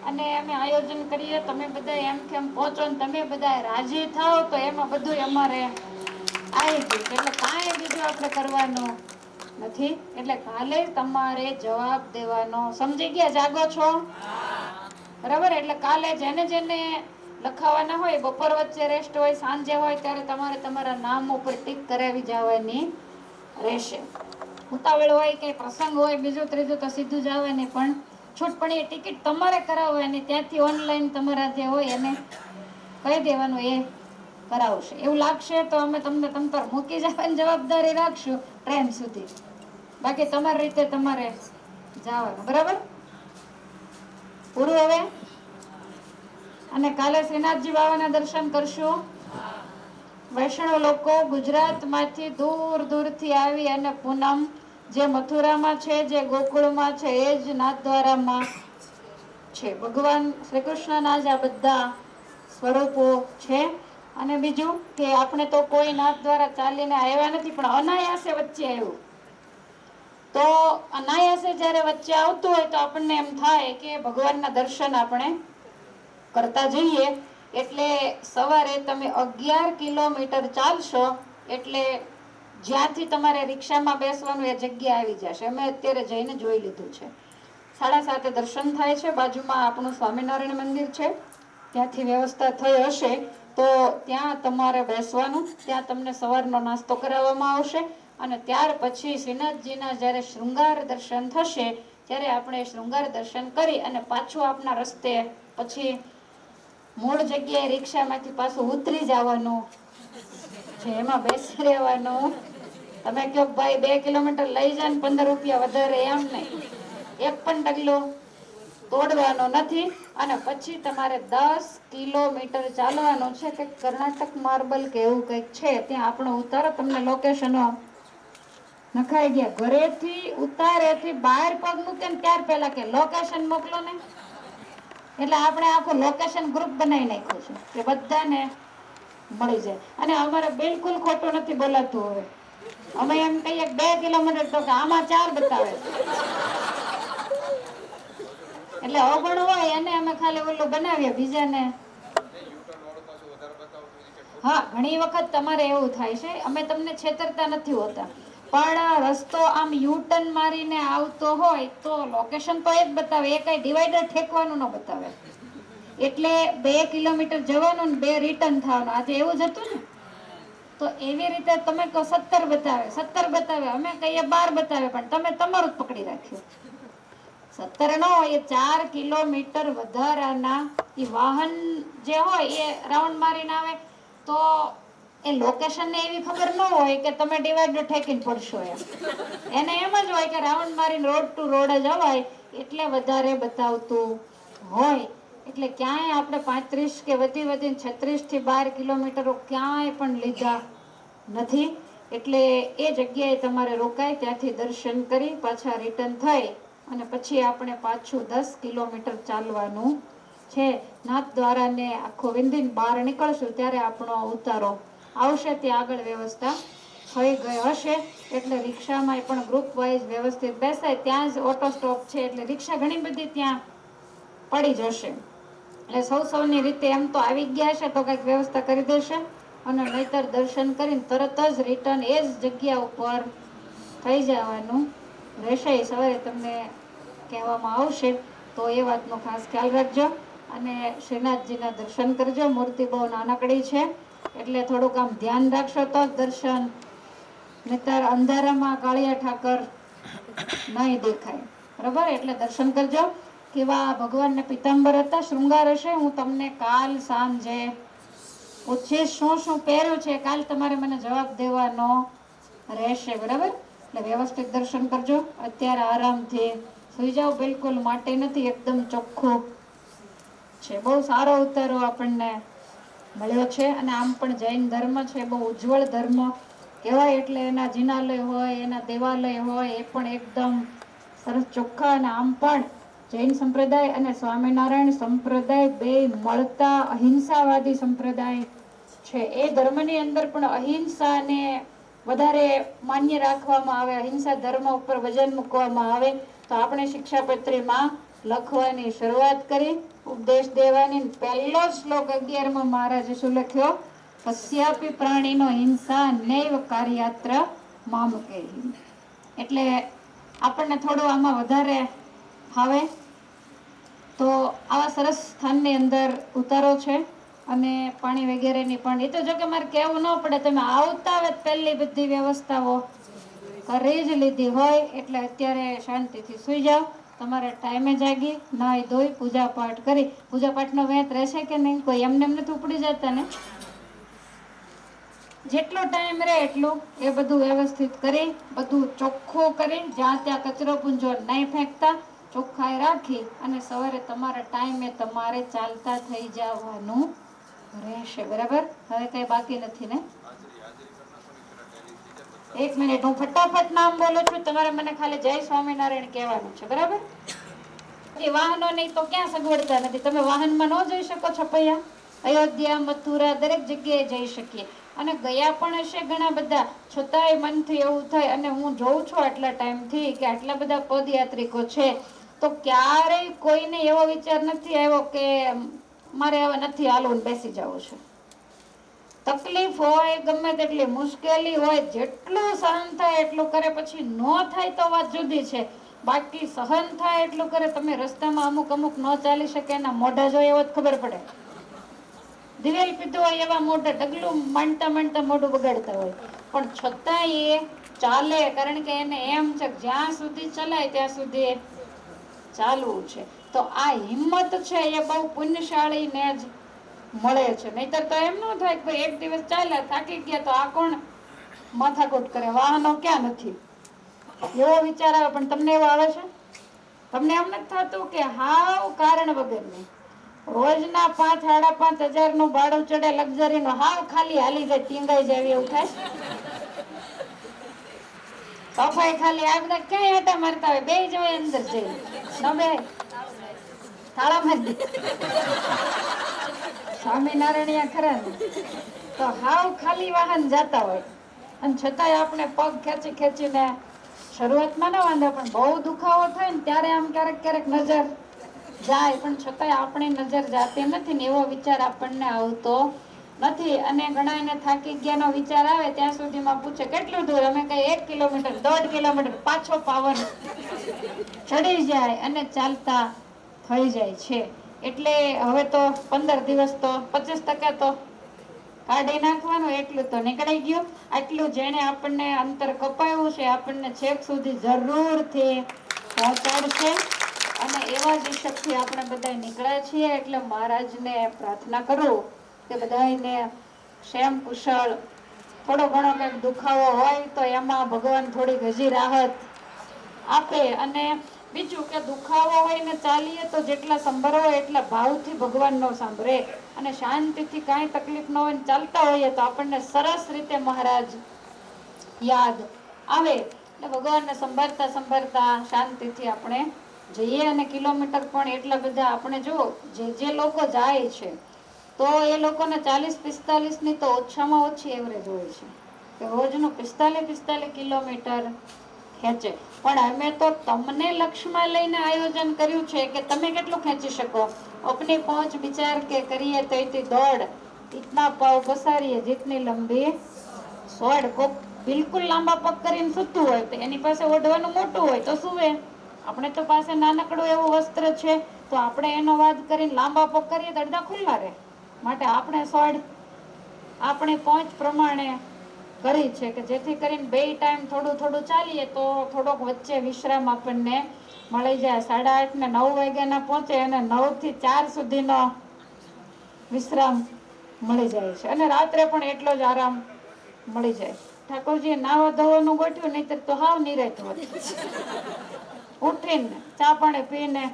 અને અમે આયોજન કરીએ, તમે બધા એમ કેમ પહોંચો ને તમે બધા રાજી થાવ તો એમાં બધું અમારે આવી ગયું. એટલે કાંઈ બીજું આપણે કરવાનું નથી. એટલે કાલે તમારે જવાબ દેવાનો. સમજી ગયા? જાગો છો? બરાબર? એટલે કાલે જેને જેને લખાવાના હોય, બપોર વચ્ચે રેસ્ટ હોય, સાંજે હોય ત્યારે તમારે તમારા નામ ઉપર ટીક કરાવી જવાની રહેશે. ઉતાવળ હોય કે પ્રસંગ હોય બીજું ત્રીજું તો સીધું જવાની પણ છૂટ. પણ એ ટિકિટ તમારે કરાવવાની, ત્યાંથી ઓનલાઈન તમારા જે હોય એને કહી દેવાનું, એ કરાવશે. એવું લાગશે તો અમે તમને તમ પર મૂકી જવાની જવાબદારી રાખશું ટ્રેન સુધી. બાકી તમારી રીતે તમારે જવાનું. બરાબર? પૂરું હવે? અને કાલે શ્રીનાથજી બાબાના દર્શન કરશું. વૈષ્ણવ લોકો ગુજરાતમાંથી દૂર દૂરથી આવી અને પૂનમ જે મથુરામાં છે, જે ગોકુળમાં છે, એ જ નાથદ્વારામાં છે. ભગવાન શ્રી કૃષ્ણના જ આ બધા સ્વરૂપો છે. અને બીજું કે આપણે તો કોઈ નાથ દ્વારા ચાલીને આવ્યા નથી, પણ અનાયાસે વચ્ચે આવ્યું. તો અનાયાસે જ્યારે વચ્ચે આવતું હોય તો આપણને એમ થાય કે ભગવાનના દર્શન આપણે કરતા જઈએ. એટલે સવારે તમે 11 કિલોમીટર ચાલશો એટલે જ્યાંથી તમારે રિક્ષામાં બેસવાનું એ જગ્યા આવી જશે. અમે અત્યારે જઈને જોઈ લીધું છે. 7:30 દર્શન થાય છે. બાજુમાં આપણું સ્વામિનારાયણ મંદિર છે, ત્યાંથી વ્યવસ્થા થઈ હશે તો ત્યાં તમારે બેસવાનું. ત્યાં તમને સવારનો નાસ્તો કરાવવામાં આવશે અને ત્યાર પછી શ્રીનાથજીના જ્યારે શૃંગાર દર્શન થશે ત્યારે આપણે શૃંગાર દર્શન કરી અને પાછું આપના રસ્તે પછી મૂળ જગ્યાએ રિક્ષામાંથી પાછું ઉતરી જવાનું છે, એમાં બેસી રહેવાનું. તમે કહો ભાઈ 2 કિલોમીટર લઈ જાય ને 15 રૂપિયા વધારે, એમ નહીં, એક પણ ડગલો તોડવાનો નથી. અને પછી તમારે 10 કિલોમીટર ચાલવાનું છે કે કર્ણાટક માર્બલ કે એવું કંઈક છે ત્યાં આપણો ઉતારો તમને લોકેશનો નખાઈ ગયા. ઘરેથી ઉતારેથી બહાર પગ મૂકે ને ત્યાર પહેલા કે લોકેશન મોકલો ને, એટલે આપણે આખું લોકેશન ગ્રુપ બનાવી નાખ્યું છે કે બધાને મળી જાય. અને અમારે બિલકુલ ખોટું નથી બોલાતું. હવે અમે એમ કહીએ 2 કિલોમીટર તો કે આમાં 4 બતાવે છે. એટલે અવગણ હોય એને અમે ખાલી ઓલું બનાવીએ બીજાને. હા, ઘણી વખત તમારે એવું થાય છે, અમે તમને છેતરતા નથી હોતા, પણ રસ્તો આમ યુટર્ન મારીને આવતો હોય તો લોકેશન તો એક બતાવે, એ કઈ ડિવાઈડર ઠેકવાનું ન બતાવે. એટલે 2 કિલોમીટર જવાનું ને 2 રિટર્ન થવાનું. આજે એવું જ હતું ને, તો એવી રીતે તમે કહો 17 બતાવે, 17 બતાવે, અમે કહીએ 12 બતાવે, પણ તમે તમારું જ પકડી રાખ્યું. 17 ન હોય, 4 કિલોમીટર વધારાના એ વાહન જે હોય એ રાઉન્ડ મારીને આવે તો એ લોકેશન ને એવી ખબર ન હોય કે તમે ડિવાઈડર ઠેકીને પડશો એમ. એને એમ જ હોય કે રાઉન્ડ મારીને રોડ ટુ રોડ જ અવાય, એટલે વધારે બતાવતું હોય. એટલે ક્યાંય આપણે 35 કે વધીને 36 થી 12 કિલોમીટરો ક્યાંય પણ લીધા નથી. એટલે એ જગ્યાએ તમારે રોકાય, ત્યાંથી દર્શન કરી પાછા રિટર્ન થઈ અને પછી આપણે પાછું 10 કિલોમીટર ચાલવાનું છે. નાથ દ્વારાને આખો વિંધીને બહાર નીકળશું ત્યારે આપણો ઉતારો આવશે. ત્યાં આગળ વ્યવસ્થા થઈ ગઈ હશે, એટલે રિક્ષામાં પણ ગ્રુપ વાઇઝ વ્યવસ્થિત બેસાય. ત્યાં જ ઓટો સ્ટોપ છે, એટલે રિક્ષા ઘણી બધી ત્યાં પડી જશે. એટલે સૌની રીતે એમ તો આવી ગયા છે તો કંઈક વ્યવસ્થા કરી દેશે. અને નહીતર દર્શન કરીને તરત જ રિટર્ન એ જ જગ્યા ઉપર થઈ જવાનું રહેશે. સવારે તમને કહેવામાં આવશે, તો એ વાતનો ખાસ ખ્યાલ રાખજો. અને શ્રીનાથજીના દર્શન કરજો. મૂર્તિ બહુ નાનકડી છે, એટલે થોડુંક આમ ધ્યાન રાખશો તો જ દર્શન, નહીતર અંધારામાં કાળિયા ઠાકર નહીં દેખાય. બરાબર, એટલે દર્શન કરજો. કેવા ભગવાનને પિતાંબર હતા, શૃંગાર હશે. હું તમને કાલ સાંજે પૂછીશ શું શું પહેર્યું છે, કાલ તમારે મને જવાબ દેવાનો રહેશે. બરાબર, એટલે વ્યવસ્થિત દર્શન કરજો. અત્યારે આરામથી સુઈ જાઓ, બિલકુલ માટે નથી, એકદમ ચોખ્ખું છે. બહુ સારો ઉતારો આપણને મળ્યો છે. અને આમ પણ જૈન ધર્મ છે, બહુ ઉજ્જવળ ધર્મ કહેવાય. એટલે એના જિનાલય હોય, એના દેવાલય હોય, એ પણ એકદમ સરસ ચોખ્ખા. અને આમ પણ જૈન સંપ્રદાય અને સ્વામિનારાયણ સંપ્રદાય બે મળતા અહિંસાવાદી સંપ્રદાય છે. એ ધર્મની અંદર પણ અહિંસાને વધારે માન્ય રાખવામાં આવે, અહિંસા ધર્મ ઉપર વજન મૂકવામાં આવે. તો આપણે શિક્ષાપત્રીમાં લખવાની શરૂઆત કરી, ઉપદેશ દેવાની. પહેલો શ્લોક 11માં મહારાજે શું લખ્યો? કસ્યાપી પ્રાણીનો હિંસા નૈવ કાર્યાત્ર મામકેહી. એટલે આપણને થોડું આમાં વધારે ફાવે. તો આવા સરસ સ્થાનની અંદર ઉતારો છે અને પાણી વગેરેની પણ. એ તો જો કે મારે કહેવું ન પડે, તમે આવતા આવે પહેલી બધી વ્યવસ્થાઓ કરી જ લીધી હોય. એટલે અત્યારે શાંતિથી સુઈ જાઓ. તમારે ટાઈમે જાગી, નાહી ધોઈ, પૂજા પાઠ કરી. પૂજા પાઠનો વેત રહેશે કે નહીં? કોઈ એમને નથી ઉપડી જતા ને? જેટલો ટાઈમ રહે એટલું એ બધું વ્યવસ્થિત કરી, બધું ચોખ્ખું કરી, જ્યાં ત્યાં કચરો પૂંજો નહીં ફેંકતા, ચોખ્ખાઈ રાખી અને સવારે તમારા ટાઈમે તમારે ચાલતા થઈ જવાનું રહેશે. બરાબર, હવે કઈ બાકી નથી ને? 1 મિનિટ, હું ફટાફટ નામ બોલું છું, તમારે મને ખાલી જય સ્વામિનારાયણ કહેવાનું છે. બરાબર, વાહનો નહીં તો ક્યાં સગવડતા નથી. તમે વાહનમાં ન જઈ શકો છપૈયા? અયોધ્યા, મથુરા, દરેક જગ્યાએ જઈ શકીએ. અને ગયા પણ હશે ઘણા બધા, છતાંય મનથી એવું થાય. અને હું જોઉં છું આટલા ટાઈમથી કે આટલા બધા પદયાત્રિકો છે, તો ક્યારેય કોઈને એવો વિચાર નથી આવ્યો કે મારે હવે નથી હાલવું, બેસી જવું છે. તકલીફ હોય, ગમે તેટલી મુશ્કેલી હોય, જેટલું સહન થાય એટલું કરે. પછી ન થાય તો વાત જુદી છે, બાકી સહન થાય એટલું કરે. તમે રસ્તામાં અમુક ન ચાલી શકે, એના મોઢા જોઈએ એવો જ ખબર પડે. દિવેલ પીધું હોય એવા મોઢા, ડગલું માંડતા મોઢું બગાડતા હોય. પણ છતાંય એ ચાલે, કારણ કે એને એમ છે કે જ્યાં સુધી ચલાય ત્યાં સુધી ચાલવું છે. તો આ હિંમત છે એ બહુ પુણ્યશાળીને જ મળે છે. નહીતર તો એમ ન થાય કે ભાઈ એક દિવસ ચાલ્યા થાકી ગયા તો આ કોણ માથાકૂટ કરે, વાહનો ક્યાં નથી, એવો વિચાર આવે. પણ તમને એવો આવે છે? તમને એમ નથી થતું કે હાવ કારણ વગરની રોજના 5,000-5,500 નું ભાડું ચડે લક્ઝરી નું, હાવ ખાલી હાલી જાય, ટીંગાઈ જાય એવું થાય? સફાઈ ખાલી આ બધા ક્યાંય આટા મારતા હોય, બે જ હોય અંદર જઈ ન બે તાળા મારી સ્વામિનારાયણ ખરા ને, તો હાવ ખાલી વાહન જતા હોય અને છતાંય આપણે પગ ખેંચી ખેંચીને શરૂઆતમાં ના વાંધો, પણ બહુ દુખાવો થાય ને ત્યારે આમ ક્યારેક ક્યારેક નજર જાય, પણ છતાંય આપણી નજર જાતી નથી ને એવો વિચાર આપણને આવતો નથી. અને ઘણા એને થાકી ગયાનો વિચાર આવે ત્યાં સુધીમાં પૂછે કેટલું દૂર, અમે કઈ 1 કિલોમીટર 1.5 કિલોમીટર, પાછો પાવર ચડી જાય અને ચાલતા થઈ જાય છે. એટલે હવે તો 15 દિવસ તો 25% તો કાઢી નાખવાનું, એટલું તો નીકળી ગયું. આટલું જેને આપણને અંતર કપાયું છે આપણને છેક સુધી જરૂરથી પહોંચાડશે. અને એવા જ ઈચ્છાથી આપણે બધા નીકળ્યા છીએ. એટલે મહારાજને પ્રાર્થના કરું કે બધાને ક્ષેમ કુશળ, થોડો ઘણો કંઈક દુખાવો હોય તો એમાં ભગવાન થોડીક હજી રાહત આપે. અને બીજું કે દુખાવો હોય ને ચાલીએ તો જેટલા સંભળો હોય એટલા ભાવથી ભગવાન નો સાંભળે અને શાંતિથી કાંઈ તકલીફ ન હોય ચાલતા હોઈએ તો આપણને સરસ રીતે મહારાજ યાદ આવે. એટલે ભગવાનને સંભાળતા સંભાળતા શાંતિથી આપણે જઈએ. અને કિલોમીટર પણ એટલા બધા આપણે જો જે લોકો જાય છે તો એ લોકોને 40-45 ની તો ઓછામાં ઓછી એવરેજ હોય છે કે રોજનું 45 કિલોમીટર ખેંચે. પણ અમે તો તમને લક્ષ્યમાં લઈને આયોજન કર્યું છે કે તમે કેટલું ખેંચી શકો. अपनी पहुंच विचार के करिए तो इतनी दौड़ इतना पाव पसारिए जितनी लंबी सोड को बिल्कुल लांबा पग કરીને સૂતું હોય તો એની પાસે ઓઢવાનું મોટું હોય તો સુવે. આપણે તો પાસે નાનકડું એવું વસ્ત્ર છે તો આપણે એનો વાદ કરીને લાંબા પગ કરીએ તો અડધા ખુલ્લા રહે. માટે આપણે સોડ આપણી પહોંચ પ્રમાણે કરી છે કે જેથી કરીને બે ટાઈમ થોડું થોડું ચાલીએ તો થોડોક વચ્ચે વિશ્રામ આપણને મળી જાય. 8:30 ને 9 વાગ્યાના પહોંચે અને 9 થી 4 સુધીનો વિશ્રામ મળી જાય છે. અને રાત્રે પણ એટલો જ આરામ મળી જાય. ઠાકોરજીએ નાવા ધોવાનું ગોઠવ્યું, નહીતર તો હાવ નિરાંત હોત. ઉઠીને ચા પાણી પીને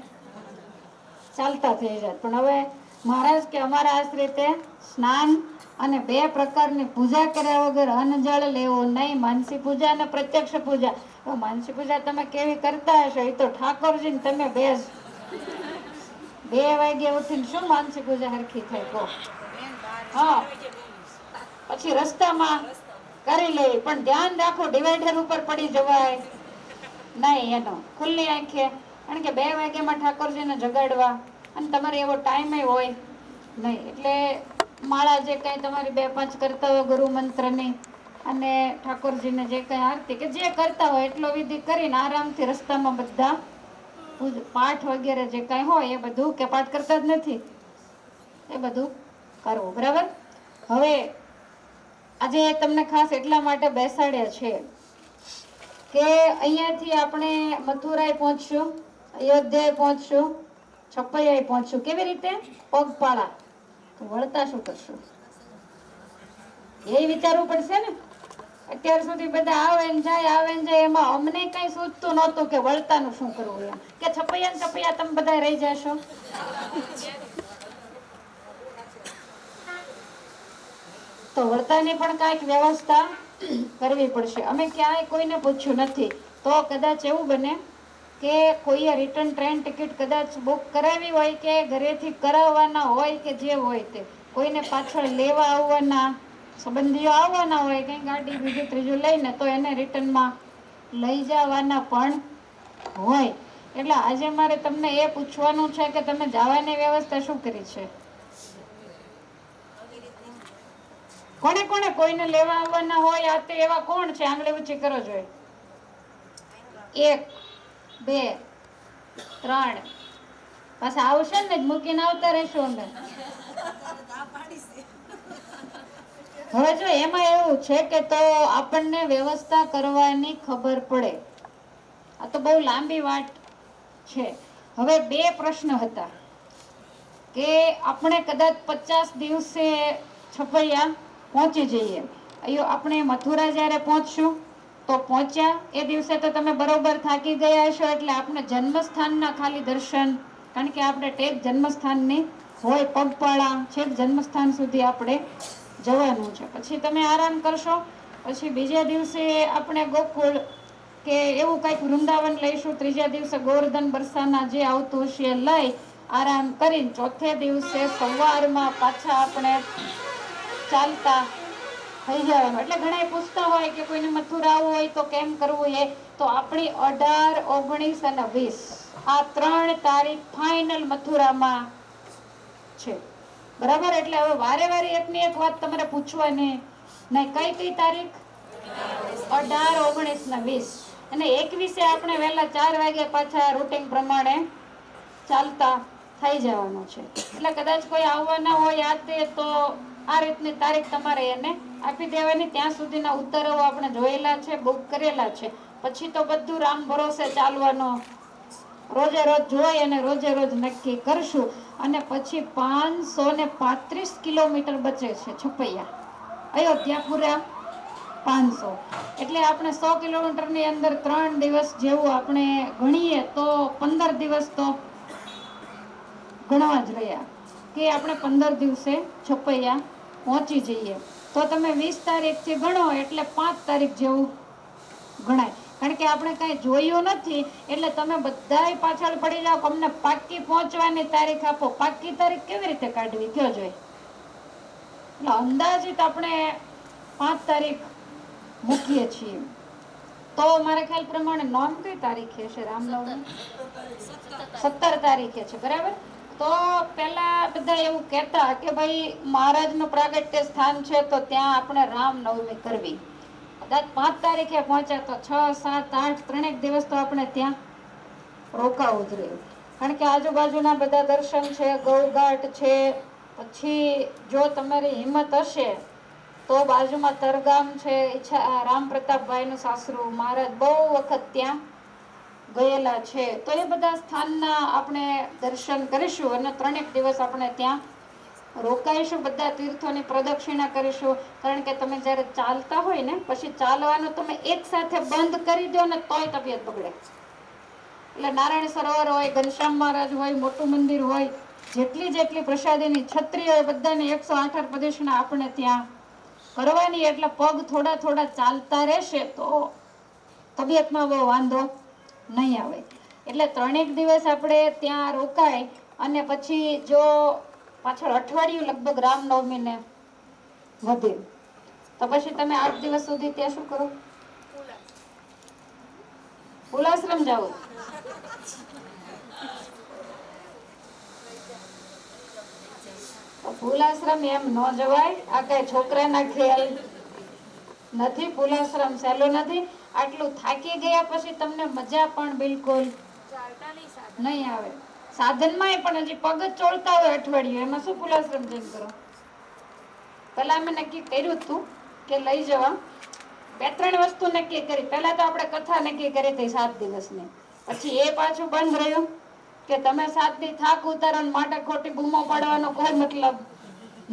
ચાલતા થઈ જાય. પણ હવે મહારાજ કે અમારા આશ્રિતે સ્નાન અને 2 પ્રકારની પૂજા કર્યા વગર અન્ન જળ લેવો નહીં. માનસી પૂજા અને પ્રત્યક્ષ પૂજા. માનસી પૂજા તમે કેવી કરતા હશો એ તો ઠાકોરજી ને તમે 2 વાગે ઉઠીને શું માનસી પૂજા હરખી થાય કહો? હા, પછી રસ્તામાં કરી લેવી, પણ ધ્યાન રાખો ડિવાઈડર ઉપર પડી જવાય નહીં. એનો ખુલ્લી આંખે, કારણ કે 2 વાગ્યામાં ઠાકોરજીને જગાડવા અને તમારે એવો ટાઈમ હોય નહીં. એટલે માળા જે કાંઈ તમારી 2-5 કરતા હોય ગુરુ મંત્રની અને ઠાકોરજીને જે કાંઈ આરતી કે જે કરતા હોય એટલો વિધિ કરીને આરામથી રસ્તામાં બધા પાઠ વગેરે જે કાંઈ હોય એ બધું, કે પાઠ કરતા જ નથી એ બધું કરવું. બરાબર. હવે આજે તમને ખાસ એટલા માટે બેસાડ્યા છે કે અહીંયાથી આપણે મથુરાએ પહોંચશું, અયોધ્યાએ પહોંચશું, છપૈયાએ પહોંચશું. કેવી રીતે? પગપાળા. તો વળતા શું કરશું એ વિચારવું પડશે ને. અત્યાર સુધી બધા આવે ને જાય એમાં અમને કઈ સૂચતું નહોતું કે વળતાનું શું કરવું એમ, કે છપૈયા તમે બધા રહી જશો. તો વળતાની પણ કાંઈક વ્યવસ્થા કરવી પડશે. અમે ક્યાંય કોઈને પૂછ્યું નથી. તો કદાચ એવું બને કે કોઈએ રિટર્ન ટ્રેન ટિકિટ કદાચ બુક કરાવી હોય કે ઘરેથી કરાવવાના હોય કે જે હોય તે, કોઈને પાછળ લેવા આવવાના સંબંધીઓ આવવાના હોય કંઈ ગાડી બીજું ત્રીજું લઈને, તો એને રિટર્નમાં લઈ જવાના પણ હોય. એટલે આજે મારે તમને એ પૂછવાનું છે કે તમે જવાની વ્યવસ્થા શું કરી છે? કોને કોને કોઈને લેવા આવવાના હોય આ તે એવા કોણ છે? આંગળી ઊંચી કરો જોઈએ. 1 2 3. પાછા આવશે ને જ મૂકીને આવતા રહેશું અમે. હવે જો એમાં એવું છે કે તો આપણને વ્યવસ્થા કરવાની ખબર પડે. આ તો બહુ લાંબી વાત છે. હવે બે પ્રશ્ન હતા કે આપણે કદાચ 50 દિવસે છપૈયા પહોંચી જઈએ. અહીંયા આપણે મથુરા જ્યારે પહોંચશું તો પહોંચ્યા એ દિવસે તો તમે બરોબર થાકી ગયા હશો, એટલે આપણે જન્મસ્થાનના ખાલી દર્શન, કારણ કે આપણે ટેક જન્મસ્થાનની હોય પગપાળા છેક જન્મસ્થાન સુધી આપણે જવાનું છે. પછી તમે આરામ કરશો. પછી બીજા દિવસે આપણે ગોકુળ કે એવું કંઈક વૃંદાવન લઈશું. ત્રીજા દિવસે ગોવર્ધન બરસાના જે આવતું હશે એ લઈ આરામ કરીને ચોથે દિવસે સવારમાં પાછા આપણે ચાલતા થઈ જવાનું. એટલે ઘણા પૂછતા હોય કે કોઈને મથુરા આવવું હોય તો કેમ કરવું. એ તો આપણી 18, 19 અને 20 આ 3 તારીખ ફાઇનલ મથુરામાં છે. બરાબર. એટલે હવે વારે વારે એકની એક વાત તમારે પૂછવાની નહીં. કઈ કઈ તારીખ? 18, 19 ને 20. અને 21 આપણે વહેલા 4 વાગે પાછા રૂટિન પ્રમાણે ચાલતા થઈ જવાનું છે. એટલે કદાચ કોઈ આવવાના હોય યાદ દે તો આ રીતની તારીખ તમારે એને આપી દેવાની. ત્યાં સુધીના ઉત્તરો આપણે જોયેલા છે, બુક કરેલા છે. પછી તો બધું રામ ભરોસે ચાલવાનો. રોજે રોજ જોઈ અને રોજે રોજ નક્કી કરશું. અને પછી 535 કિલોમીટર બચે છે છપૈયા. અયોધ્યા પૂરા 500. એટલે આપણે 100 કિલોમીટરની અંદર 3 દિવસ જેવું આપણે ગણીએ તો 15 દિવસ તો ગણવા જ રહ્યા કે આપણે 15 દિવસે છપૈયા પહોંચી જઈએ. તો તમે 20 તારીખથી ગણો એટલે 5 તારીખ જેવું ગણાય. કારણ કે આપણે કાંઈ જોયું નથી એટલે તમે બધાય પાછળ પડી જાઓ. અમને પાક્કી પહોંચવાની તારીખ આપો. પાક્કી તારીખ કેવી રીતે કાઢવી કયો જોઈએ? એટલે અંદાજિત આપણે 5 તારીખ મૂકીએ છીએ. તો મારા ખ્યાલ પ્રમાણે નોમ કઈ તારીખે છે રામનવમી? 17 તારીખે છે. બરાબર. તો પેલા બધા એવું કહેતા કે ભાઈ મહારાજનું પ્રાગટ્ય સ્થાન છે તો ત્યાં આપણે રામનવમી કરવી. કદાચ 5 તારીખે પહોંચ્યા તો 6, 7, 8 3 દિવસ તો આપણે ત્યાં રોકાવું જ રહ્યું. કારણ કે આજુબાજુના બધા દર્શન છે, ગૌઘાટ છે. પછી જો તમારી હિંમત હશે તો બાજુમાં તરગામ છે, રામ પ્રતાપભાઈનું સાસરું, મહારાજ બહુ વખત ત્યાં ગયેલા છે. તો એ બધા સ્થાનના આપણે દર્શન કરીશું અને 3 દિવસ આપણે ત્યાં રોકાઈશું. બધા તીર્થોની પ્રદક્ષિણા કરીશું. કારણ કે તમે જ્યારે ચાલતા હોય ને પછી ચાલવાનું તમે એક સાથે બંધ કરી દો ને તોય તબિયત બગડે. એટલે નારાયણ સરોવર હોય, ઘનશ્યામ મહારાજ હોય, મોટું મંદિર હોય, જેટલી પ્રસાદીની છત્રી હોય, બધાની 108 પ્રદક્ષિણા આપણે ત્યાં કરવાની. એટલે પગ થોડા થોડા ચાલતા રહેશે તો તબિયતમાં બહુ વાંધો નહીં આવે. એટલે 3 દિવસ આપણે ત્યાં રોકાય અને પછી જો પાછળ અઠવાડિયું લગભગ રામનવમીને વધે તો પછી તમે 8 દિવસ સુધી ત્યાં શું કરો? ઉલાશ્રમ જાઓ. ફૂલાશ્રમ એમ ન જવાય. આ કઈ છોકરાના ખેલ નથી. ફૂલાશ્રમ સહેલો નથી. આટલું થાકી ગયા પછી તમને મજા પણ બિલકુલ નહીં આવે. સાધનમાં પણ હજી પગ જ ચોળતા હોય અઠવાડિયું, એમાં શું ફૂલાશ્રમ જઈને કરો? પેલા અમે નક્કી કર્યું હતું કે લઈ જવા. 2-3 વસ્તુ નક્કી કરી. પહેલા તો આપણે કથા નક્કી કરી હતી 7 દિવસની. પછી એ પાછું બંધ રહ્યું કે તમે 7 દી થાક ઉતારો માટે ખોટી બૂમો પાડવાનો કોઈ મતલબ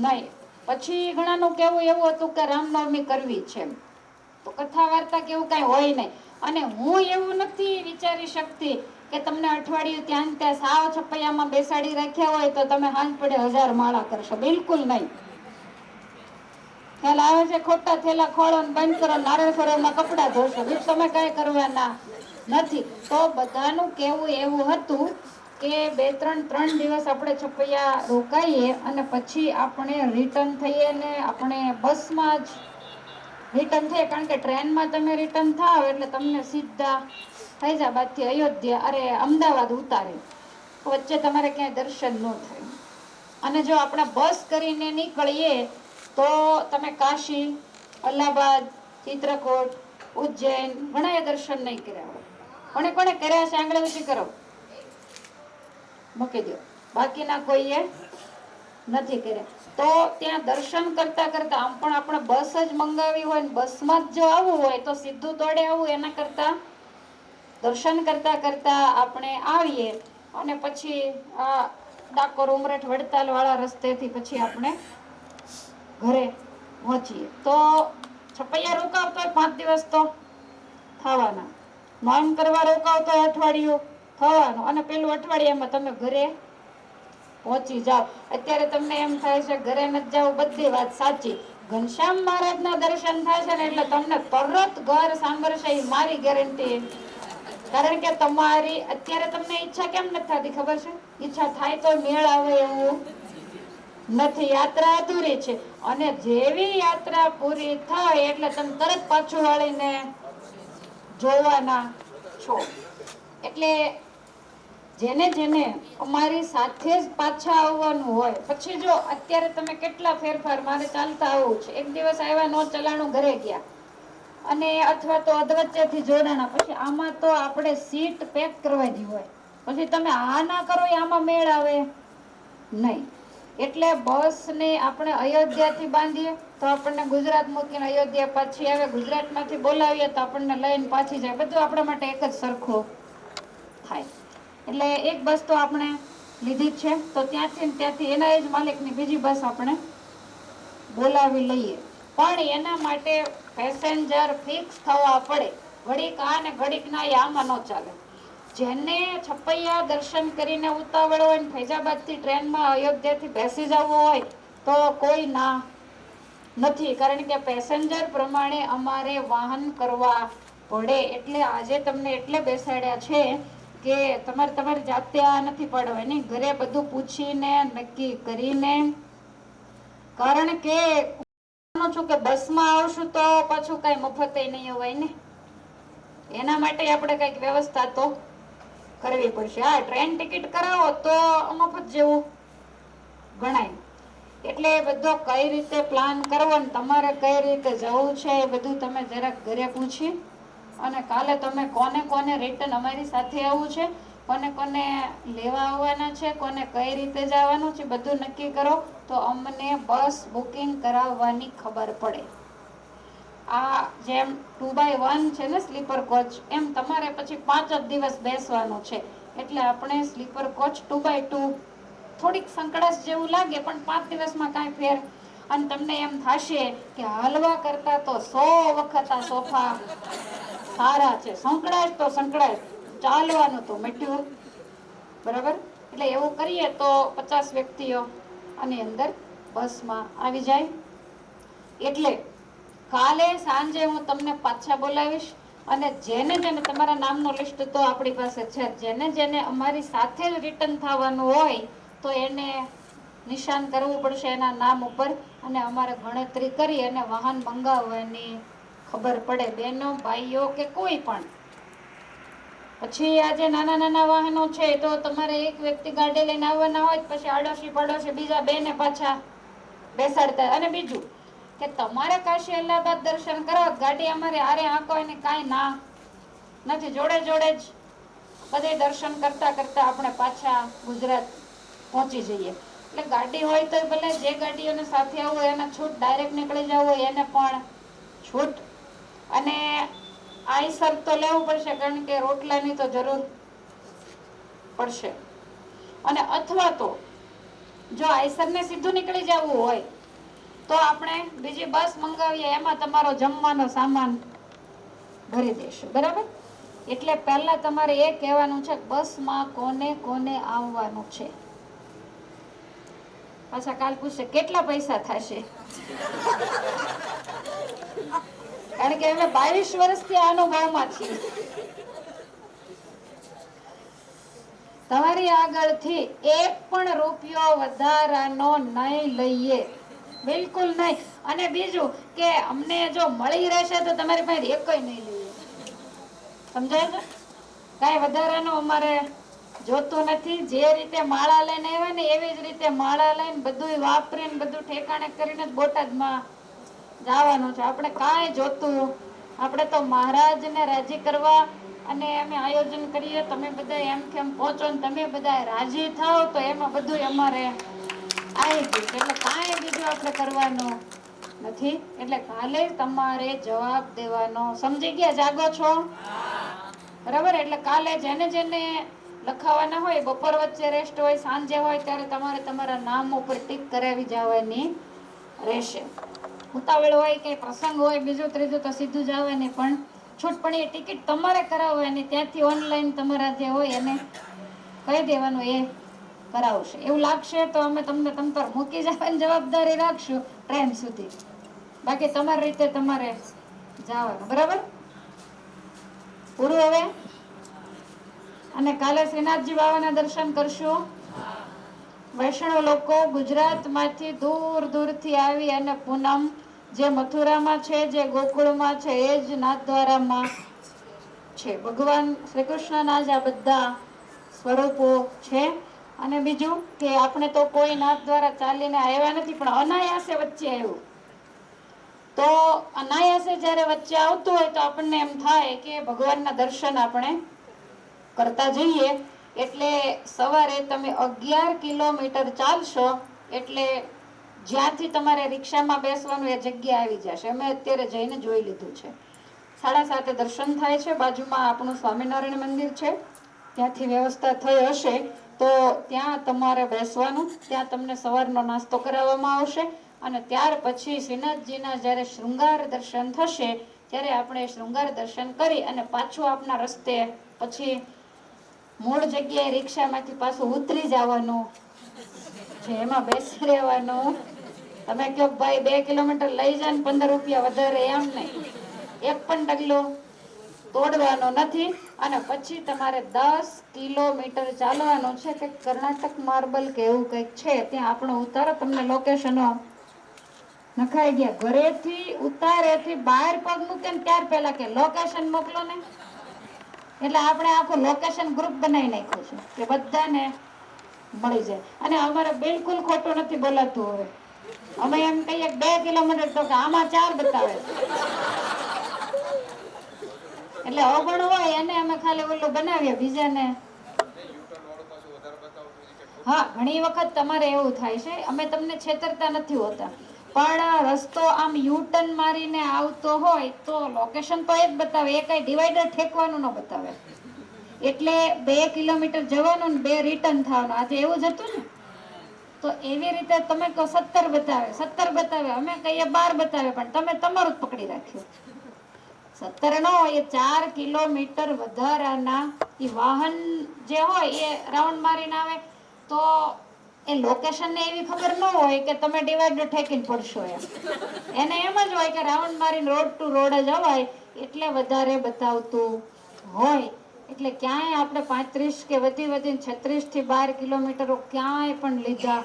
નહીં. પછી ઘણાનું કેવું એવું હતું કે રામનવમી કરવી છે તો કથા વાર્તા કેવું કાંઈ હોય નહીં. અને હું એવું નથી વિચારી શકતી કે તમને અઠવાડિયું ત્યાં સાવ છપૈયામાં બેસાડી રાખ્યા હોય તો તમે હાંજ પડે 1000 માળા કરશો. બિલકુલ નહીં. ખ્યાલ આવે છે? ખોટા થેલા ખોળો બંધ કરો, નારાયણ સરોવરમાં કપડાં ધોશો. બીજું તમે કાંઈ કરવાના નથી. તો બધાનું કેવું એવું હતું કે 2-3 દિવસ આપણે છપૈયા રોકાઈએ અને પછી આપણે રિટર્ન થઈએ ને આપણે બસમાં જ રિટર્ન થઈએ. કારણ કે ટ્રેનમાં તમે રિટર્ન થાવ એટલે તમને સીધા ફૈઝાબાદથી અમદાવાદ ઉતારે. વચ્ચે તમારે ક્યાંય દર્શન ન થાય. અને જો આપણે બસ કરીને નીકળીએ તો તમે કાશી, અલ્હાબાદ, ચિત્રકૂટ, ઉજ્જૈન ઘણા દર્શન નહીં કર્યા હોય. કોને કર્યા છે? આંગળી ઊંચી કરો, મૂકી દો. બાકીના કોઈએ નથી કર્યા. તો ત્યાં દર્શન કરતા કરતા આમ પણ આપણે બસ જ મંગાવી હોય ને બસમાં જ જો આવવું હોય તો સીધું દોડે આવવું એના કરતા દર્શન કરતા કરતા આપણે આવીએ અને પછી આ ડાકોર ઉમરેઠ વડતાલ વાળા રસ્તેથી પછી આપણે ઘરે પહોંચીએ. તો છપૈયા રોકાવતો હોય 5 દિવસ તો થવાના, મૌન કરવા રોકાવતો હોય અઠવાડિયું થવાનું, અને પેલું અઠવાડિયામાં તમે ઘરે પહોંચી જાઓ. અત્યારે તમને એમ થાય છે ઘરે નથી જાવ, બધી વાત સાચી. ઘનશ્યામ મહારાજના દર્શન થાય છે ને એટલે તમને તરત ઘર સાંભળશે એ મારી ગેરંટી. કારણ કે તમારી અત્યારે તમને ઈચ્છા કેમ નથી થતી ખબર છે? ઈચ્છા થાય તો મેળ આવે એવું નથી, યાત્રા અધૂરી છે. અને જેવી યાત્રા પૂરી થાય એટલે તમે તરત પાછું વાળીને જોવાના છો. એટલે જેને જેને અમારી સાથે જ પાછા આવવાનું હોય, પછી જો અત્યારે તમે કેટલા ફેરફાર, મારે ચાલતા આવવું છે, એક દિવસ આવ્યા નો ચલાણું ઘરે ગયા, અને અથવા તો અધવચ્ચેથી જોડાણા, પછી આમાં તો આપણે સીટ પેક કરવાની હોય, પછી તમે આ ના કરો આમાં મેળ આવે નહીં. એટલે બસને આપણે અયોધ્યાથી બાંધીએ તો આપણને ગુજરાત મૂકીને અયોધ્યા પાછી આવે, ગુજરાતમાંથી બોલાવીએ તો આપણને લઈને પાછી જાય, બધું આપણા માટે એક જ સરખું થાય. એટલે એક બસ તો આપણે લીધી જ છે, તો ત્યાંથી એના જ માલિકની બીજી બસ આપણે બોલાવી લઈએ. પણ એના માટે પેસેન્જર ફિક્સ થવા પડે. ઘડીક આ ને ઘડીક ના, આમાં ન ચાલે. જેને છપૈયા દર્શન કરીને ઉતાવળ હોય ને ફૈજાબાદથી ટ્રેનમાં અયોધ્યાથી બેસી જવું હોય તો કોઈ ના નથી, કારણ કે પેસેન્જર પ્રમાણે અમારે વાહન કરવા પડે. એટલે આજે તમને એટલે બેસાડ્યા છે કે તમારે જાતે આ નથી પડવાની, ઘરે બધું પૂછીને નક્કી કરીને. કારણ કે છું કે બસમાં આવશું તો પાછું કઈ મફત નહીં હોય ને, એના માટે આપણે કઈક વ્યવસ્થા તો કરવી પડશે. હા, ટ્રેન ટિકિટ કરાવો તો મફત જેવું ગણાય. એટલે બધો કઈ રીતે પ્લાન કરવો ને તમારે કઈ રીતે જવું છે એ બધું તમે જરાક ઘરે પૂછી, અને કાલે તમે કોને કોને રિટર્ન અમારી સાથે આવવું છે, કોને કોને લેવા આવવાના છે, કોને કઈ રીતે જવાનું છે, બધું નક્કી કરો તો અમને બસ બુકિંગ કરાવવાની ખબર પડે. આ જેમ 2x1 છે ને સ્લીપર કોચ, એમ તમારે પછી 5 જ દિવસ બેસવાનું છે. એટલે આપણે સ્લીપર કોચ 2x2 થોડીક સંકડાશ જેવું લાગે, પણ 5 દિવસમાં કાંઈ ફેર. અને તમને એમ થશે કે હાલવા કરતા તો 100 વખત આ સોફા સારા છે. સંકડાશ તો સંકડાશ, ચાલવાનું તો મટ્યું, બરાબર. એટલે એવું કરીએ તો 50 વ્યક્તિઓ આની અંદર બસમાં આવી જાય. એટલે કાલે સાંજે હું તમને પાછા બોલાવીશ, અને જેને જેને તમારા નામનો લિસ્ટ તો આપણી પાસે છે, જેને જેને અમારી સાથે જ રિટર્ન થવાનું હોય તો એને નિશાન કરવું પડશે એના નામ ઉપર, અને અમારે ગણતરી કરી અને વાહન મંગાવવાની ખબર પડે. બહેનો ભાઈઓ કે કોઈ પણ. પછી આજે નાના નાના વાહનો છે તો તમારે એક વ્યક્તિ ગાડી લઈને આવવાના હોય, પછી આડોશી પડોશી બીજા બેને પાછા બેસાડતા. અને બીજું કે તમારે કાશી અલ્હાબાદ દર્શન કરવા ગાડી અમારે આરે આંકો એને કાંઈ ના નથી, જોડે જોડે જ બધે દર્શન કરતા કરતા આપણે પાછા ગુજરાત પહોંચી જઈએ. એટલે ગાડી હોય તો ભલે જે ગાડીઓને સાથે આવવું હોય એને છૂટ, ડાયરેક્ટ નીકળી જવું હોય એને પણ છૂટ. અને આઈસર તો લેવું પડશે, કારણ કે રોટલાની તો જરૂર પડશે. અને અથવા તો જો આઈસરને સીધું નીકળી જવું હોય તો આપણે બીજી બસ મંગાવીએ, એમાં તમારો જમવાનો સામાન ભરી દેશું, બરાબર. એટલે પહેલા તમારે એ કહેવાનું છે બસમાં કોને કોને આવવાનું છે. પાછા કાલ પૂછશે કેટલા પૈસા થશે, કારણ કે અમે 22 વર્ષથી આ અનુભવમાં છીએ. તમારી આગળથી એક પણ રૂપિયો વધારાનો નહીં લઈએ, બિલકુલ નહીં. અને બીજું કે અમને જો મળી રહેશે તો તમારી પાસે એકય નહીં લઈએ, સમજાય છે? કાંઈ વધારાનો અમારે જોતું નથી. જે રીતે માળા લઈને આવ્યા ને એવી જ રીતે માળા લઈને બધું વાપરીને બધું ઠેકાણે કરીને જ બોટાદમાં જવાનું છે. આપણે કાંઈ જોતું, આપણે તો મહારાજને રાજી કરવા અને અમે આયોજન કરીએ, તમે બધા એમ કેમ પહોંચો ને તમે બધા રાજી થાવ તો એમાં બધું અમારે આવી ગયું છે. એટલે કાંઈ બીજું આપણે કરવાનું નથી. એટલે કાલે તમારે જવાબ દેવાનો. સમજી ગયા? જાગો છો? બરાબર. એટલે કાલે જેને જેને લખાવાના હોય, બપોર વચ્ચે રેસ્ટ હોય, સાંજે હોય, ત્યારે તમારે તમારા નામ ઉપર ટીક કરાવી જવાની રહેશે. ઉતાવળ હોય કે પ્રસંગ હોય બીજું ત્રીજું તો સીધું જ આવે ને, પણ છૂટ. પણ એ ટિકિટ તમારે કરાવવાની. ત્યાંથી ઓનલાઈન તમારા જે હોય એને કહી દેવાનું, એ કરાવશે. એવું લાગશે તો અમે તમને તમ પર મૂકી જવાની જવાબદારી રાખશું ટ્રેન સુધી. બાકી તમારી રીતે તમારે જવાનું. બરાબર? પૂરું હવે. અને કાલે શ્રીનાથજી બાબાના દર્શન કરશું. વૈષ્ણવ લોકો ગુજરાતમાંથી દૂર દૂરથી આવી અને પૂનમ જે મથુરામાં છે, જે ગોકુળમાં છે, એ જ નાથદ્વારામાં છે. ભગવાન શ્રી કૃષ્ણના જ આ બધા સ્વરૂપો છે. અને બીજું કે આપણે તો કોઈ નાથ દ્વારા ચાલીને આવ્યા નથી, પણ અનાયાસે વચ્ચે આવ્યું. તો અનાયાસે જ્યારે વચ્ચે આવતું હોય તો આપણને એમ થાય કે ભગવાનના દર્શન આપણે કરતા જઈએ. એટલે સવારે તમે 11 કિલોમીટર ચાલશો એટલે જ્યાંથી તમારે રિક્ષામાં બેસવાનું એ જગ્યા આવી જશે. અમે અત્યારે જઈને જોઈ લીધું છે. 7:30 દર્શન થાય છે. બાજુમાં આપણું સ્વામિનારાયણ મંદિર છે, ત્યાંથી વ્યવસ્થા થઈ હશે તો ત્યાં તમારે બેસવાનું. ત્યાં તમને સવારનો નાસ્તો કરાવવામાં આવશે. અને ત્યાર પછી શ્રીનાથજીના જ્યારે શૃંગાર દર્શન થશે ત્યારે આપણે શૃંગાર દર્શન કરી અને પાછું આપના રસ્તે પછી મૂળ જગ્યાએ રિક્ષામાંથી પાછું ઉતરી જવાનું છે. એમાં બેસી રહેવાનું. તમે કહો ભાઈ 2 કિલોમીટર લઈ જાય ને 15 રૂપિયા વધારે, એમ નહીં. એક પણ ડગલો તોડવાનો નથી. અને પછી તમારે 10 કિલોમીટર ચાલવાનું છે. કે કર્ણાટક માર્બલ કે એવું કંઈક છે, ત્યાં આપણો ઉતારો તમને લોકેશનો નખાઈ ગયા. ઘરેથી ઉતારેથી બહાર પગ મૂકે ને ત્યાર પહેલા કે લોકેશન મોકલો ને. એટલે આપણે આખું લોકેશન ગ્રુપ બનાવી નાખ્યું છે કે બધાને મળી જાય. અને અમારે બિલકુલ ખોટું નથી બોલાતું. હવે અમે એમ કહીએ 2 કિલોમીટર તો કે આમાં 4 બતાવે. એટલે અવગણ હોય એને અમે ખાલી ઓલું બનાવીએ, બીજાને. હા, ઘણી વખત તમારે એવું થાય છે. અમે તમને છેતરતા નથી હોતા, પણ રસ્તો આમ યુટર્ન મારીને આવતો હોય તો લોકેશન તો એ જ બતાવે. એ કઈ ડિવાઈડર ઠેકવાનું ન બતાવે. એટલે 2 કિલોમીટર જવાનું ને 2 રિટર્ન થવાનું. આજે એવું જ હતું ને. તો એવી રીતે તમે કહો 17 બતાવે, 17 બતાવે, અમે કહીએ 12 બતાવે, પણ તમે તમારું જ પકડી રાખ્યું. 17 ન હોય, એ 4 કિલોમીટર વધારાના એ વાહન જે હોય એ રાઉન્ડ મારીને આવે તો એ લોકેશન ને એવી ખબર ન હોય કે તમે ડિવાઈડર ઠેકીને પડશો. એને એમ જ હોય કે રાઉન્ડ મારીને રોડ ટુ રોડ જ અવાય, એટલે વધારે બતાવતું હોય. એટલે ક્યાંય આપણે 35 કે વધીને 36 થી 12 કિલોમીટરો ક્યાંય પણ લીધા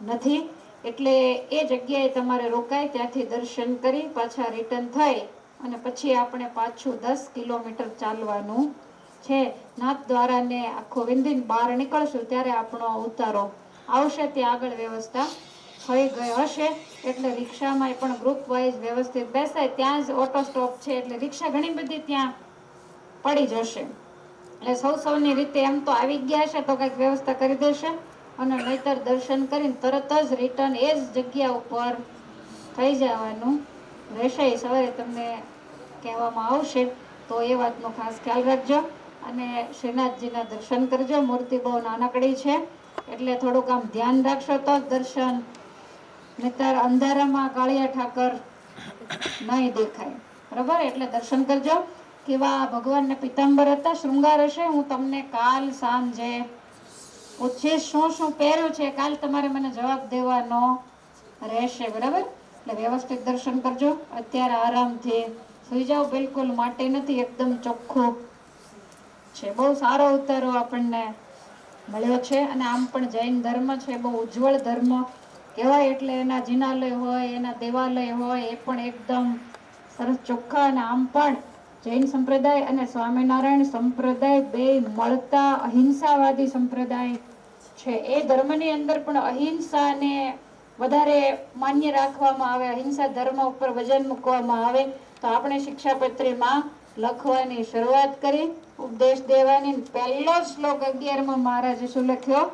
નથી. એટલે એ જગ્યાએ તમારે રોકાય, ત્યાંથી દર્શન કરી પાછા રિટર્ન થઈ અને પછી આપણે પાછું 10 કિલોમીટર ચાલવાનું છે. નાથદ્વારાને આખો વિંધીને બહાર નીકળશું ત્યારે આપણો ઉતારો આવશે. ત્યાં આગળ વ્યવસ્થા થઈ ગઈ હશે. એટલે રિક્ષામાં પણ ગ્રુપ વાઇઝ વ્યવસ્થિત બેસાય. ત્યાં જ ઓટો સ્ટોપ છે એટલે રિક્ષા ઘણી બધી ત્યાં પડી જશે. એટલે સૌની રીતે એમ તો આવી ગયા છે તો કંઈક વ્યવસ્થા કરી દેશે. અને નહીતર દર્શન કરીને તરત જ રિટર્ન એ જ જગ્યા ઉપર થઈ જવાનું રહેશે. સવારે તમને કહેવામાં આવશે તો એ વાતનો ખાસ ખ્યાલ રાખજો. અને શ્રીનાથજીના દર્શન કરજો. મૂર્તિ બહુ નાનકડી છે એટલે થોડુંક આમ ધ્યાન રાખશો તો જ દર્શન. નહીતર અંધારામાં કાળિયા ઠાકર નહીં દેખાય. બરાબર? એટલે દર્શન કરજો. કેવા ભગવાનને પિતાંબર હતા, શૃંગાર હશે. હું તમને કાલ સાંજે પૂછીશ શું શું પહેર્યું છે. કાલ તમારે મને જવાબ દેવાનો રહેશે. બરાબર? એટલે વ્યવસ્થિત દર્શન કરજો. અત્યારે આરામથી સુઈ જાઓ. બિલકુલ માટી નથી, એકદમ ચોખ્ખું છે. બહુ સારો ઉતારો આપણને મળ્યો છે. અને આમ પણ જૈન ધર્મ છે બહુ ઉજ્જવળ ધર્મ કહેવાય. એટલે એના જિનાલય હોય, એના દેવાલય હોય, એ પણ એકદમ સરસ ચોખ્ખા. અને આમ પણ જૈન સંપ્રદાય અને સ્વામિનારાયણ સંપ્રદાય બે મળતા અહિંસાવાદી સંપ્રદાય છે. એ ધર્મની અંદર પણ અહિંસાને વધારે માન્ય રાખવામાં આવે, અહિંસા ધર્મ ઉપર વજન મૂકવામાં આવે. તો આપણે શિક્ષાપત્રીમાં લખવાની શરૂઆત કરી, ઉપદેશ દેવાની. પહેલો શ્લોક 11માં મહારાજે શું લખ્યો?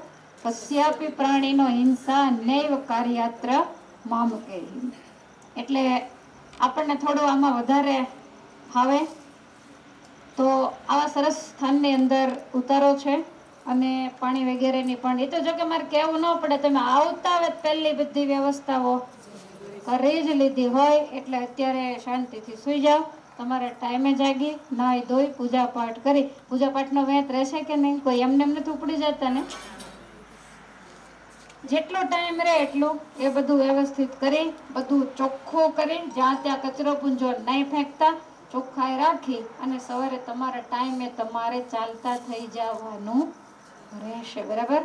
કસ્યાપી પ્રાણીનો હિંસા નૈવ કાર્યાત્ર મામકે. એટલે આપણને થોડું આમાં વધારે ફાવે તો આવા સરસ સ્થાનની અંદર ઉતારો છે અને પાણી વગેરેની પણ. એ તો જો કે મારે કહેવું ન પડે, તમે આવતા આવે પહેલી બધી વ્યવસ્થાઓ કરી જ લીધી હોય એટલે અત્યારે શાંતિથી સૂઈ જાઓ. તમારે ટાઈમે જાગી નાહી ધોઈ પૂજા પાઠ કરી. પૂજા પાઠનો વેત રહેશે કે નહીં? કોઈ એમને નથી ઉપડી જતા ને. જેટલો ટાઈમ રહે એટલું એ બધું વ્યવસ્થિત કરી, બધું ચોખ્ખું કરી, જ્યાં ત્યાં કચરો પૂંજો નહીં ફેંકતા, ચોખ્ખાઈ રાખી અને સવારે તમારા ટાઈમે તમારે ચાલતા થઈ જવાનું રહેશે. બરાબર?